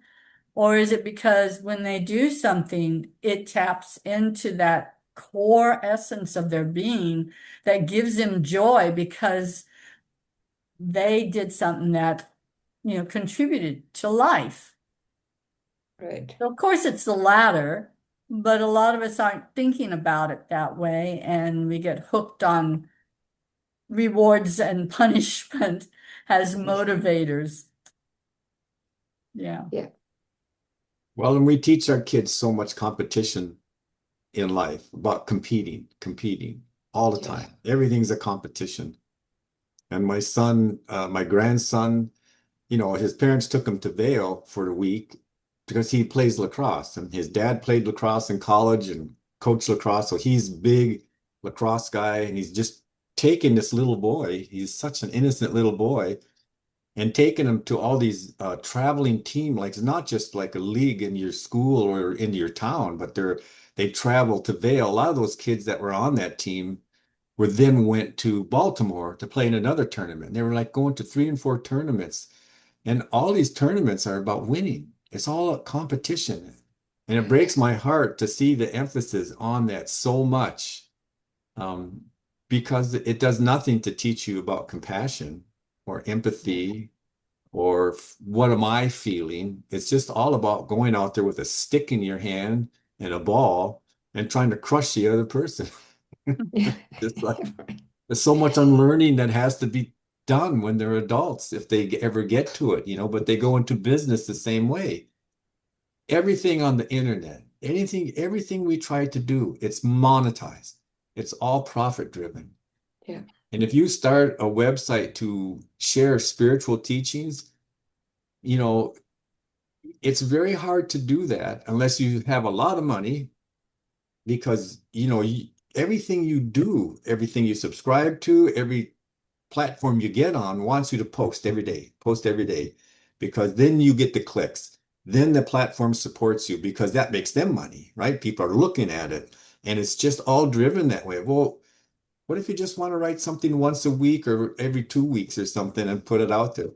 A: Or is it because when they do something, it taps into that core essence of their being that gives them joy because they did something that, contributed to life?
B: Right.
A: So of course, it's the latter, but a lot of us aren't thinking about it that way, and we get hooked on rewards and punishment as motivators. Yeah.
B: Yeah.
C: Well, and we teach our kids so much competition in life about competing all the
B: Yeah.
C: time. Everything's a competition. And my grandson, his parents took him to Vail for a week because he plays lacrosse, and his dad played lacrosse in college and coached lacrosse. So he's big lacrosse guy, and he's just taking this little boy. He's such an innocent little boy, and taking him to all these traveling team. Like it's not just like a league in your school or in your town, but they travel to Vail. A lot of those kids that were on that team went to Baltimore to play in another tournament. They were like going to 3 and 4 tournaments. And all these tournaments are about winning. It's all a competition. And it breaks my heart to see the emphasis on that so much, um, because it does nothing to teach you about compassion or empathy or what am I feeling. It's just all about going out there with a stick in your hand and a ball and trying to crush the other person. It's like there's so much unlearning that has to be done when they're adults if they ever get to it, but they go into business the same way. Everything on the internet, everything we try to do, it's monetized. It's all profit driven.
B: Yeah.
C: And if you start a website to share spiritual teachings, you know, it's very hard to do that unless you have a lot of money because everything you do, everything you subscribe to, every platform you get on wants you to post every day, because then you get the clicks. Then the platform supports you because that makes them money, right? People are looking at it, and it's just all driven that way. Well, what if you just want to write something once a week or every 2 weeks or something and put it out there?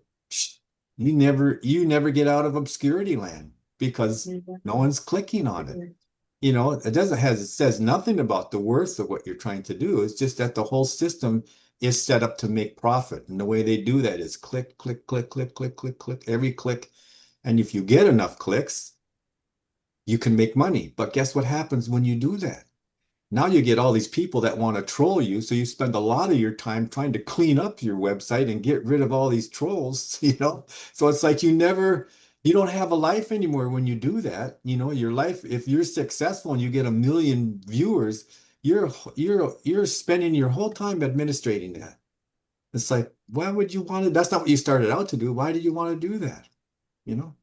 C: You never get out of obscurity land because no one's clicking on it. It says nothing about the worth of what you're trying to do. It's just that the whole system is set up to make profit. And the way they do that is click, click, click, click, click, click, click, every click. And if you get enough clicks, you can make money. But guess what happens when you do that? Now you get all these people that want to troll you. So you spend a lot of your time trying to clean up your website and get rid of all these trolls, So it's like you don't have a life anymore when you do that. Your life, if you're successful and you get 1 million viewers, you're spending your whole time administrating that. It's like, why would you want to? That's not what you started out to do. Why did you want to do that? You know?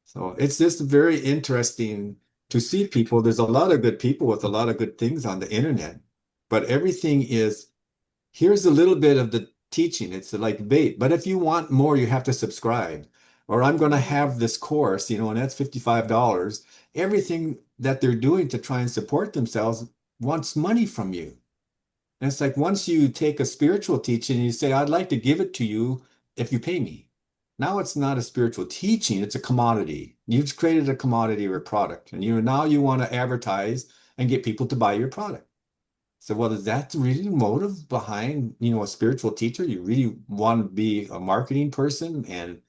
C: So it's just very interesting to see people. There's a lot of good people with a lot of good things on the internet, but everything is, here's a little bit of the teaching. It's like bait, but if you want more, you have to subscribe. Or I'm going to have this course, and that's $55. Everything that they're doing to try and support themselves wants money from you. And it's like once you take a spiritual teaching and you say, I'd like to give it to you if you pay me. Now it's not a spiritual teaching, it's a commodity. You've created a commodity or a product, and now you want to advertise and get people to buy your product. So, well, is that really the motive behind, a spiritual teacher? You really want to be a marketing person and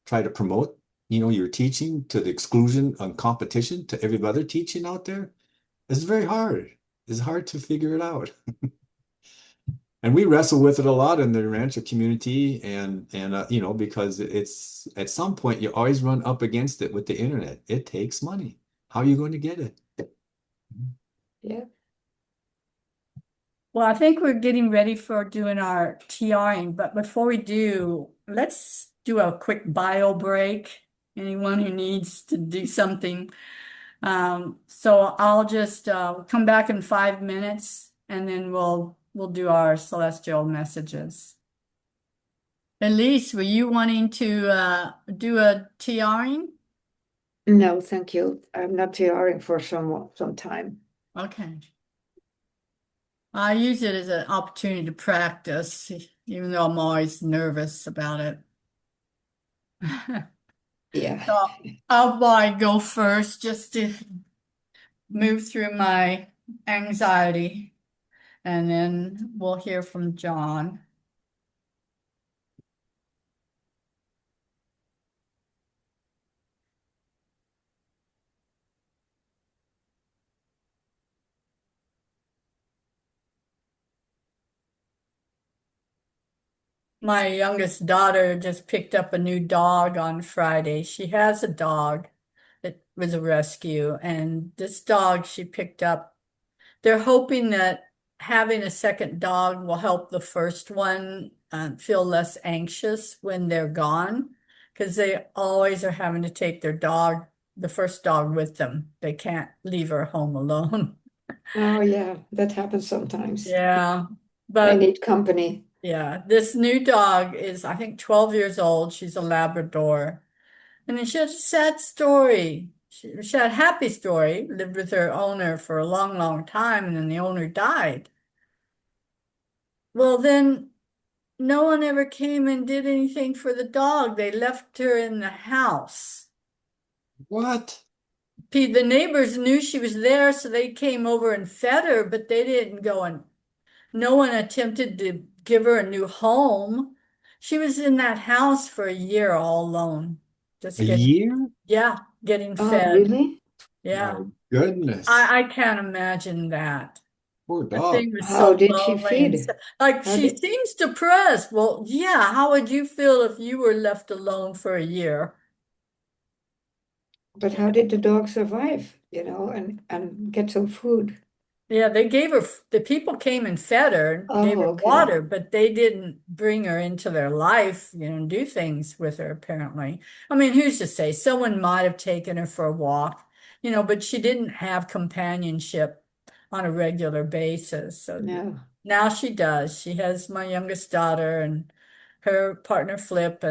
C: try to promote, your teaching to the exclusion and competition to every other teaching out there? It's very hard. It's hard to figure it out. And we wrestle with it a lot in the Urantia community, and because it's at some point you always run up against it with the internet. It takes money. How are you going to get it?
B: Yeah.
A: Well, I think we're getting ready for doing our TRing, but before we do, let's do a quick bio break. Anyone who needs to do something. So I'll just come back in 5 minutes, and then we'll do our celestial messages. Elise, were you wanting to do a TRing?
B: No, thank you. I'm not TRing for some time.
A: Okay. I use it as an opportunity to practice, even though I'm always nervous about it.
B: Yeah.
A: So I'll go first just to move through my anxiety, and then we'll hear from John. My youngest daughter just picked up a new dog on Friday. She has a dog that was a rescue, and this dog she picked up, they're hoping that having a second dog will help the first one feel less anxious when they're gone, because they always are having to take the first dog with them. They can't leave her home alone.
B: Oh, yeah, that happens sometimes.
A: Yeah,
B: They
A: but
B: need company.
A: yeah, this new dog is, I think, 12 years old. She's a Labrador. And then she had a sad story. She had a happy story, lived with her owner for a long, long time, and then the owner died. Well, then no one ever came and did anything for the dog. They left her in the house.
C: What?
A: The neighbors knew she was there, so they came over and fed her, but they didn't go, and no one attempted to give her a new home. She was in that house for a year all alone.
C: A year?
A: Getting
B: Oh,
A: fed.
B: really?
A: Yeah.
C: My goodness.
A: I can't imagine that.
C: Poor
A: The
C: dog.
A: thing was
B: How
A: so
B: did she
A: lonely and
B: feed?
A: like
B: How
A: she
B: did,
A: seems depressed. Well, yeah, how would you feel if you were left alone for a year?
B: but how did the dog survive, and get some food?
A: Yeah, they gave her, the people came and fed her, gave
B: Oh,
A: her
B: okay.
A: water, but they didn't bring her into their life, and do things with her, apparently. I mean, who's to say? Someone might have taken her for a walk. but she didn't have companionship on a regular basis. So
B: No.
A: now she does. She has my youngest daughter and her partner Flip,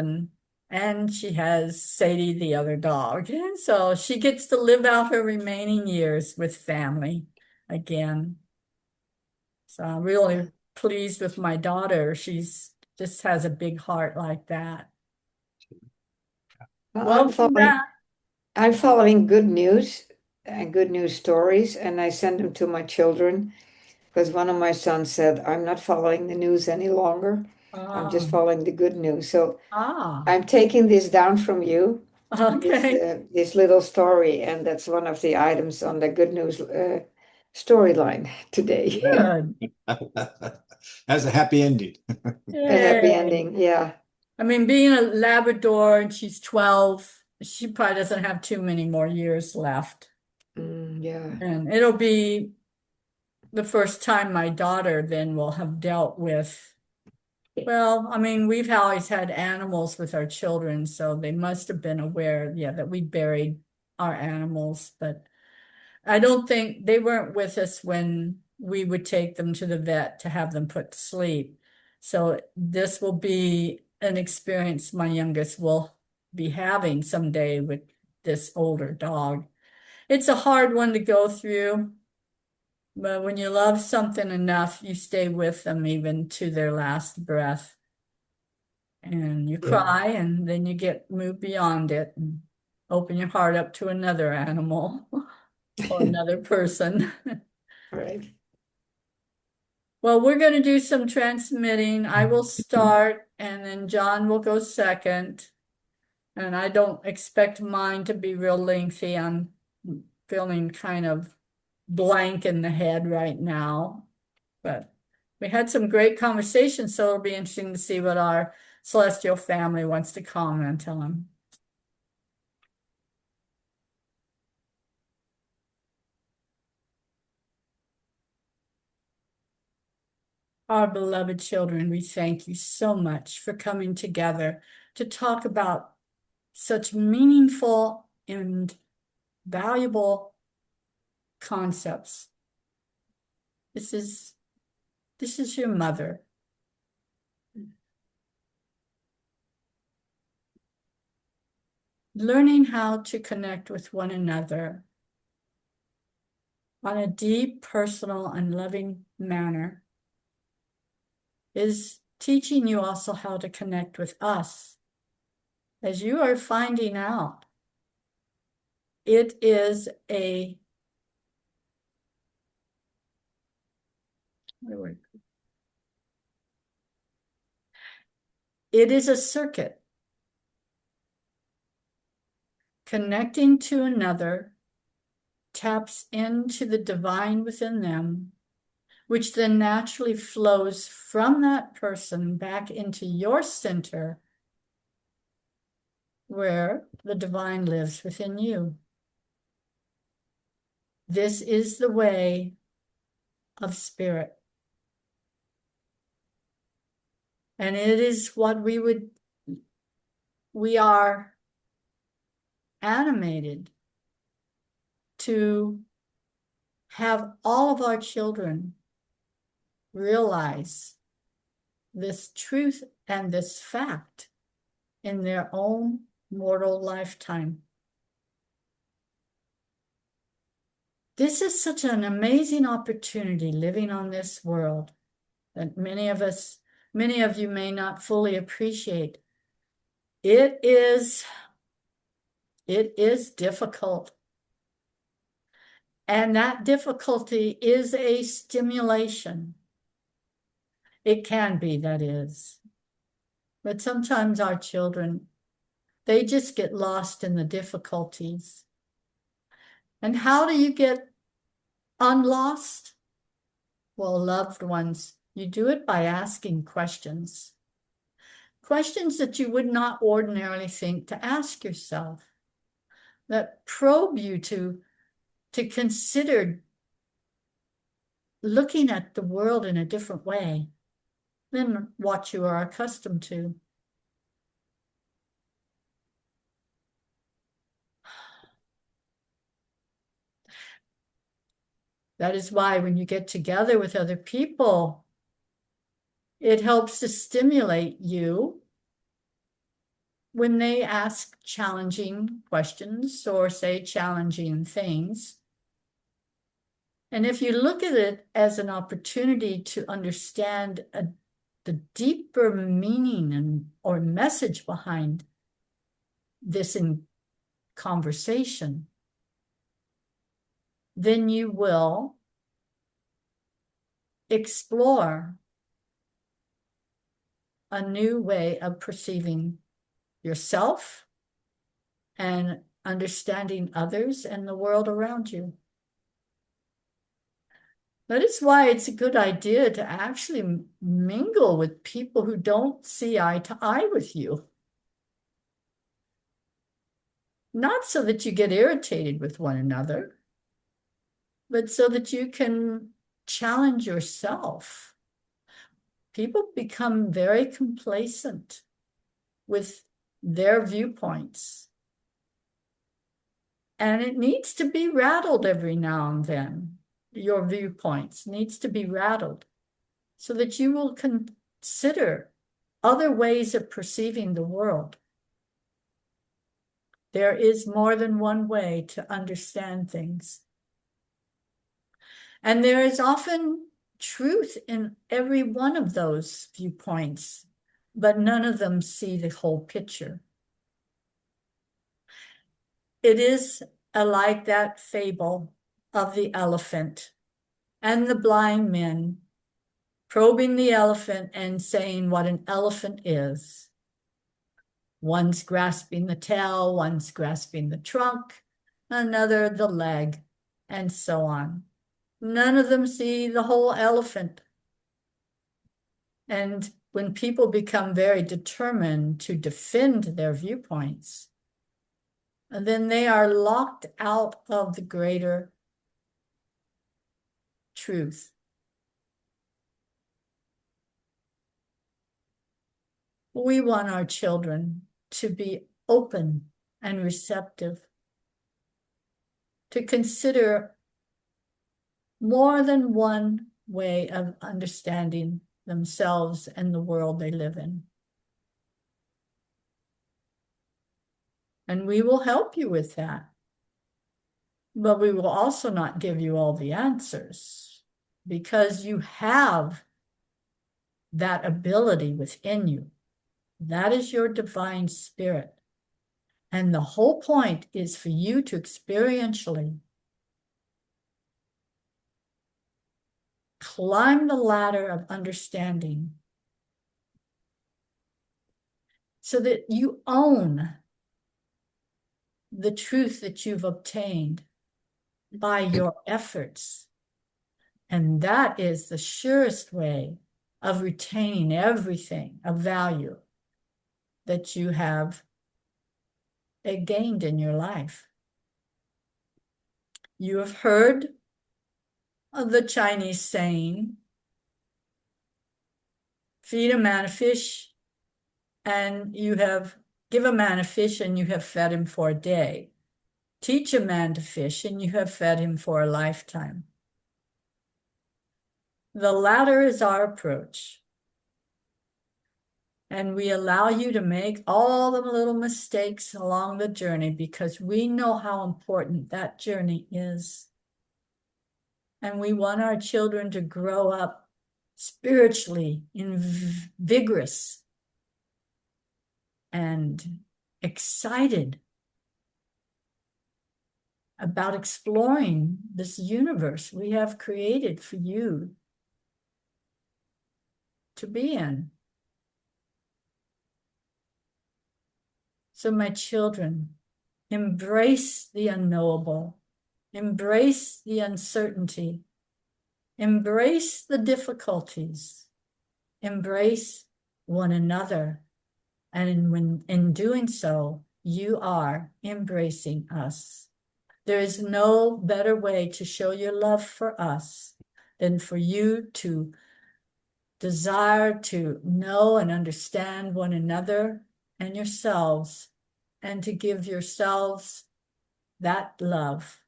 A: and she has Sadie, the other dog. And so she gets to live out her remaining years with family again. So I'm really pleased with my daughter. She's just has a big heart like that.
B: Well,
A: Welcome back.
B: I'm following good news and good news stories, and I send them to my children because one of my sons said, I'm not following the news any longer. I'm just following the good news. So I'm taking this down from you,
A: Okay.
B: this little story, and that's one of the items on the good news storyline today.
A: Good.
C: Has a happy ending.
B: A happy
A: Yay.
B: ending, yeah.
A: I mean, being a Labrador and she's 12, she probably doesn't have too many more years left.
B: Yeah.
A: And it'll be the first time my daughter then will have dealt with, well, I mean, we've always had animals with our children, so they must have been aware, yeah, that we buried our animals, but I don't think they weren't with us when we would take them to the vet to have them put to sleep. So this will be an experience my youngest will be having someday with this older dog. It's a hard one to go through, but when you love something enough, you stay with them even to their last breath. And you cry, and then you get moved beyond it and open your heart up to another animal or another person.
B: Right.
A: Well, we're going to do some transmitting. I will start, and then John will go second. And I don't expect mine to be real lengthy. I'm feeling kind of blank in the head right now. But we had some great conversations, so it'll be interesting to see what our celestial family wants to comment on. Our beloved children, we thank you so much for coming together to talk about such meaningful and valuable concepts. This is your mother. Learning how to connect with one another on a deep, personal, and loving manner is teaching you also how to connect with us. As you are finding out, it is a circuit connecting to another taps into the divine within them, which then naturally flows from that person back into your center, where the divine lives within you. This is the way of spirit. And it is what we are animated to have all of our children realize this truth and this fact in their own mortal lifetime. This is such an amazing opportunity living on this world that many of you may not fully appreciate. It is difficult. And that difficulty is a stimulation. It can be, that is. But sometimes our children, they just get lost in the difficulties. And how do you get unlost? Well, loved ones, you do it by asking questions. Questions that you would not ordinarily think to ask yourself, that probe you to consider looking at the world in a different way than what you are accustomed to. That is why when you get together with other people, it helps to stimulate you when they ask challenging questions or say challenging things. And if you look at it as an opportunity to understand the deeper meaning or message behind this in conversation, then you will explore a new way of perceiving yourself and understanding others and the world around you. That is why it's a good idea to actually mingle with people who don't see eye to eye with you. Not so that you get irritated with one another, but so that you can challenge yourself. People become very complacent with their viewpoints. And it needs to be rattled every now and then. Your viewpoints needs to be rattled so that you will consider other ways of perceiving the world. There is more than one way to understand things. And there is often truth in every one of those viewpoints, but none of them see the whole picture. It is like that fable of the elephant and the blind men probing the elephant and saying what an elephant is. One's grasping the tail, one's grasping the trunk, another the leg, and so on. None of them see the whole elephant. And when people become very determined to defend their viewpoints, then they are locked out of the greater truth. We want our children to be open and receptive, to consider more than one way of understanding themselves and the world they live in. And we will help you with that. But we will also not give you all the answers, because you have that ability within you. That is your divine spirit. And the whole point is for you to experientially climb the ladder of understanding so that you own the truth that you've obtained by your efforts. And that is the surest way of retaining everything of value that you have gained in your life. You have heard of the Chinese saying, feed a man a fish, and give a man a fish and you have fed him for a day. Teach a man to fish and you have fed him for a lifetime. The latter is our approach. And we allow you to make all the little mistakes along the journey because we know how important that journey is. And we want our children to grow up spiritually vigorous and excited about exploring this universe we have created for you to be in. So my children, embrace the unknowable, embrace the uncertainty, embrace the difficulties, embrace one another. And in doing so, you are embracing us. There is no better way to show your love for us than for you to desire to know and understand one another and yourselves, and to give yourselves that love.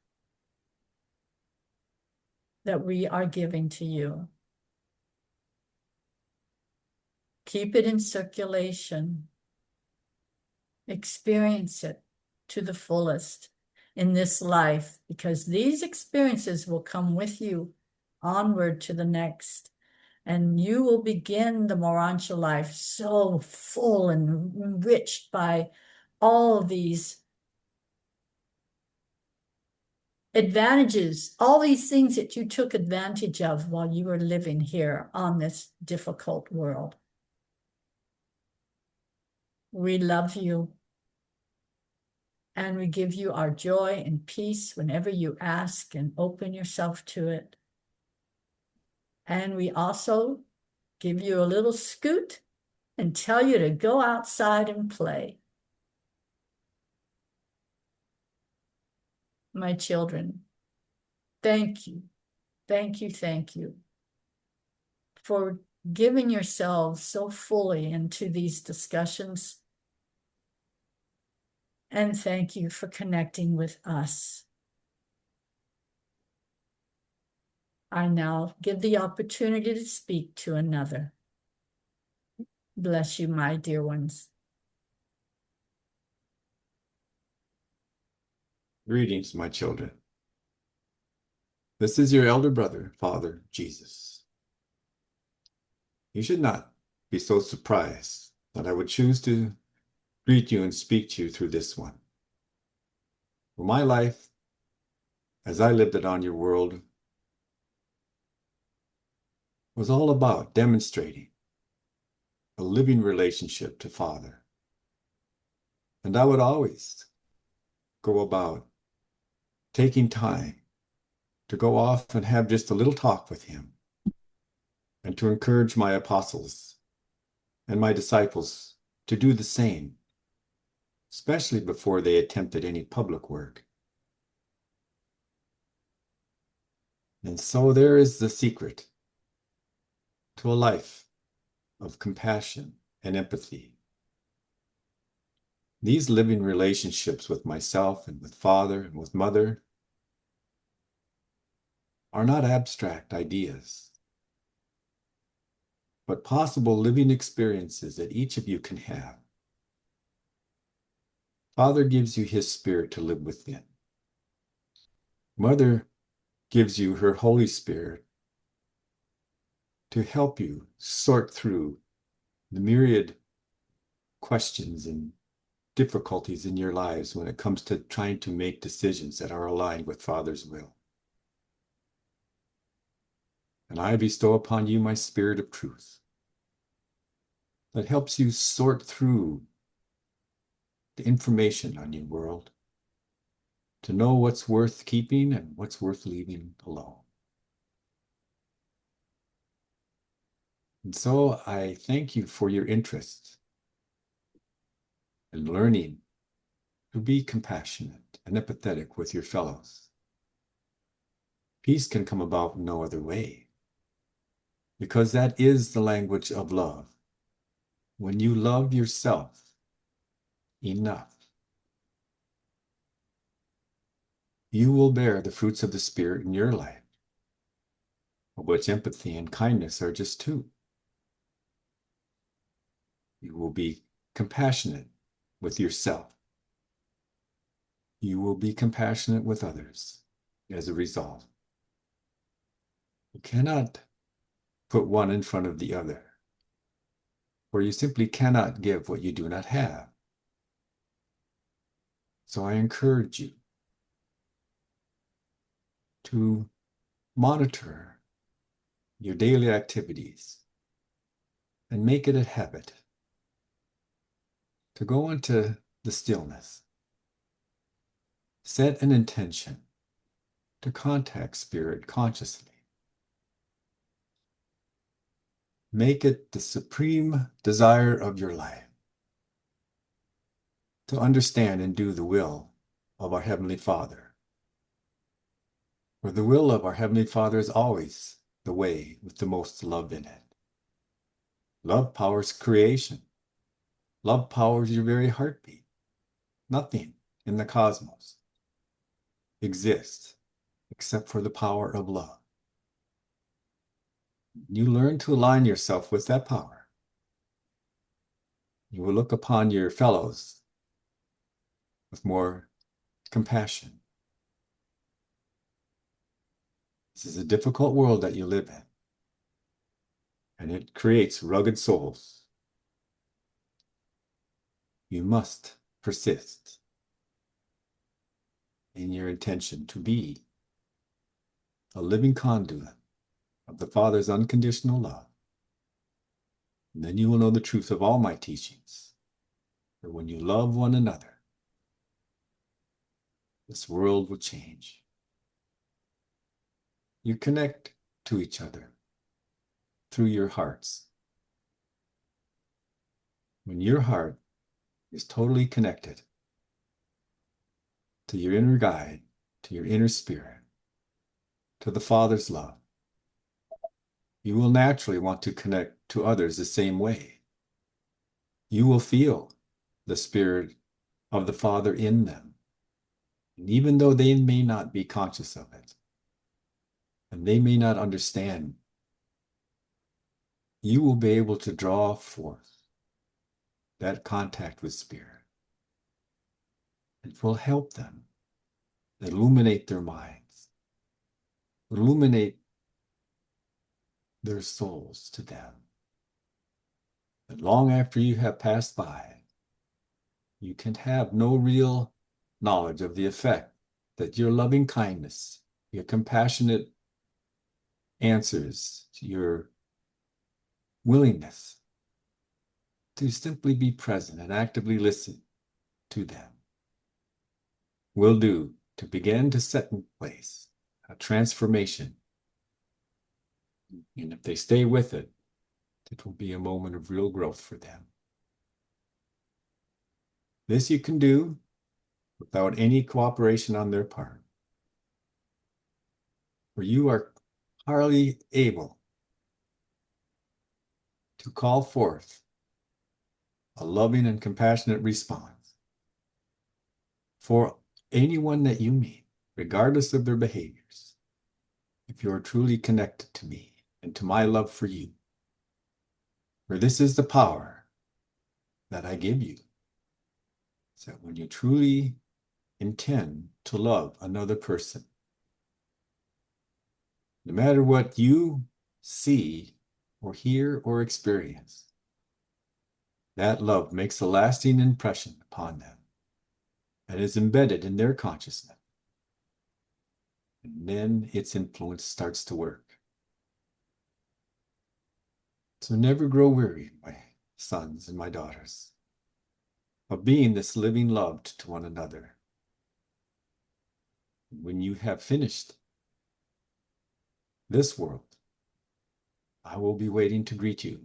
A: that we are giving to you. Keep it in circulation. Experience it to the fullest in this life, because these experiences will come with you onward to the next. And you will begin the Urantia life so full and enriched by all these advantages, all these things that you took advantage of while you were living here on this difficult world. We love you. And we give you our joy and peace whenever you ask and open yourself to it. And we also give you a little scoot and tell you to go outside and play. My children, thank you, thank you, thank you for giving yourselves so fully into these discussions. And thank you for connecting with us. I now give the opportunity to speak to another. Bless you, my dear ones.
C: Greetings, my children. This is your elder brother, Father Jesus. You should not be so surprised that I would choose to greet you and speak to you through this one. For my life, as I lived it on your world, was all about demonstrating a living relationship to Father. And I would always go about taking time to go off and have just a little talk with him, and to encourage my apostles and my disciples to do the same, especially before they attempted any public work. And so there is the secret to a life of compassion and empathy. These living relationships with myself and with Father and with Mother are not abstract ideas, but possible living experiences that each of you can have. Father gives you his Spirit to live within. Mother gives you her Holy Spirit to help you sort through the myriad questions and difficulties in your lives when it comes to trying to make decisions that are aligned with Father's will. And I bestow upon you my Spirit of truth that helps you sort through the information on your world to know what's worth keeping and what's worth leaving alone. And so I thank you for your interest in learning to be compassionate and empathetic with your fellows. Peace can come about no other way, because that is the language of love. When you love yourself enough, you will bear the fruits of the Spirit in your life, of which empathy and kindness are just two. You will be compassionate with yourself. You will be compassionate with others as a result. You cannot put one in front of the other, for you simply cannot give what you do not have. So I encourage you to monitor your daily activities and make it a habit to go into the stillness. Set an intention to contact Spirit consciously. Make it the supreme desire of your life to understand and do the will of our Heavenly Father. For the will of our Heavenly Father is always the way with the most love in it. Love powers creation. Love powers your very heartbeat. Nothing in the cosmos exists except for the power of love. You learn to align yourself with that power. You will look upon your fellows with more compassion. This is a difficult world that you live in, and it creates rugged souls. You must persist in your intention to be a living conduit of the Father's unconditional love. And then you will know the truth of all my teachings. For when you love one another, this world will change. You connect to each other through your hearts. When your heart is totally connected to your inner guide, to your inner spirit, to the Father's love, you will naturally want to connect to others the same way. You will feel the Spirit of the Father in them. And even though they may not be conscious of it, and they may not understand, you will be able to draw forth that contact with Spirit. It will help them illuminate their minds, illuminate their souls to them. And long after you have passed by, you can have no real knowledge of the effect that your loving kindness, your compassionate answers to your willingness to simply be present and actively listen to them will do to begin to set in place a transformation. And if they stay with it, it will be a moment of real growth for them. This you can do without any cooperation on their part. For you are hardly able to call forth a loving and compassionate response for anyone that you meet, regardless of their behaviors, if you are truly connected to me and to my love for you. For this is the power that I give you. So when you truly intend to love another person, no matter what you see or hear or experience, that love makes a lasting impression upon them and is embedded in their consciousness. And then its influence starts to work. So never grow weary, my sons and my daughters, of being this living love to one another. When you have finished this world, I will be waiting to greet you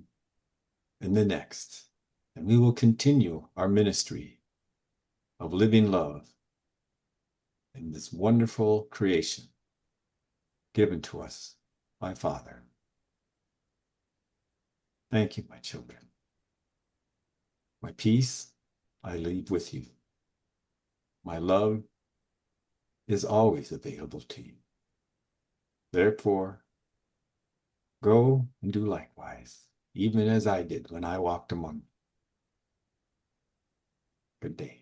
C: in the next, and we will continue our ministry of living love in this wonderful creation given to us by Father. Thank you, my children. My peace I leave with you. My love is always available to you. Therefore, go and do likewise, even as I did when I walked among you. Good day.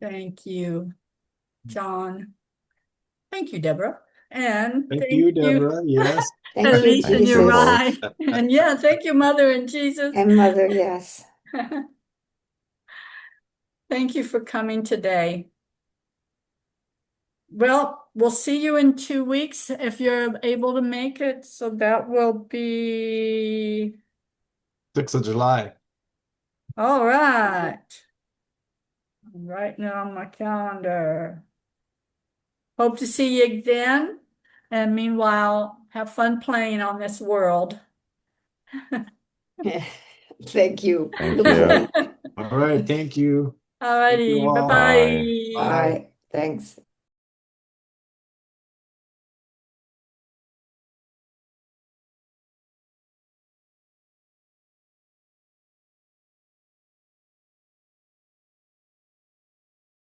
A: Thank you, John. Thank you, Deborah. And
C: Thank
A: thank
C: you,
A: you,
C: Deborah. Yes.
B: Thank you,
A: Alicia and
D: Thank you
A: Uri.
B: Jesus.
D: both.
A: And yeah, thank you, Mother and Jesus.
B: And Mother, yes.
A: Thank you for coming today. Well, we'll see you in 2 weeks if you're able to make it. So that will be
C: 6th of July.
A: all right. I'm writing it on my calendar. Hope to see you then. And meanwhile, have fun playing on this world.
B: Thank you.
D: Thank
B: You
D: you.
B: too.
C: All right. Thank you.
A: All
C: Thank you
A: righty.
C: all.
A: Bye-bye.
D: Bye.
C: Bye.
B: Bye. Thanks.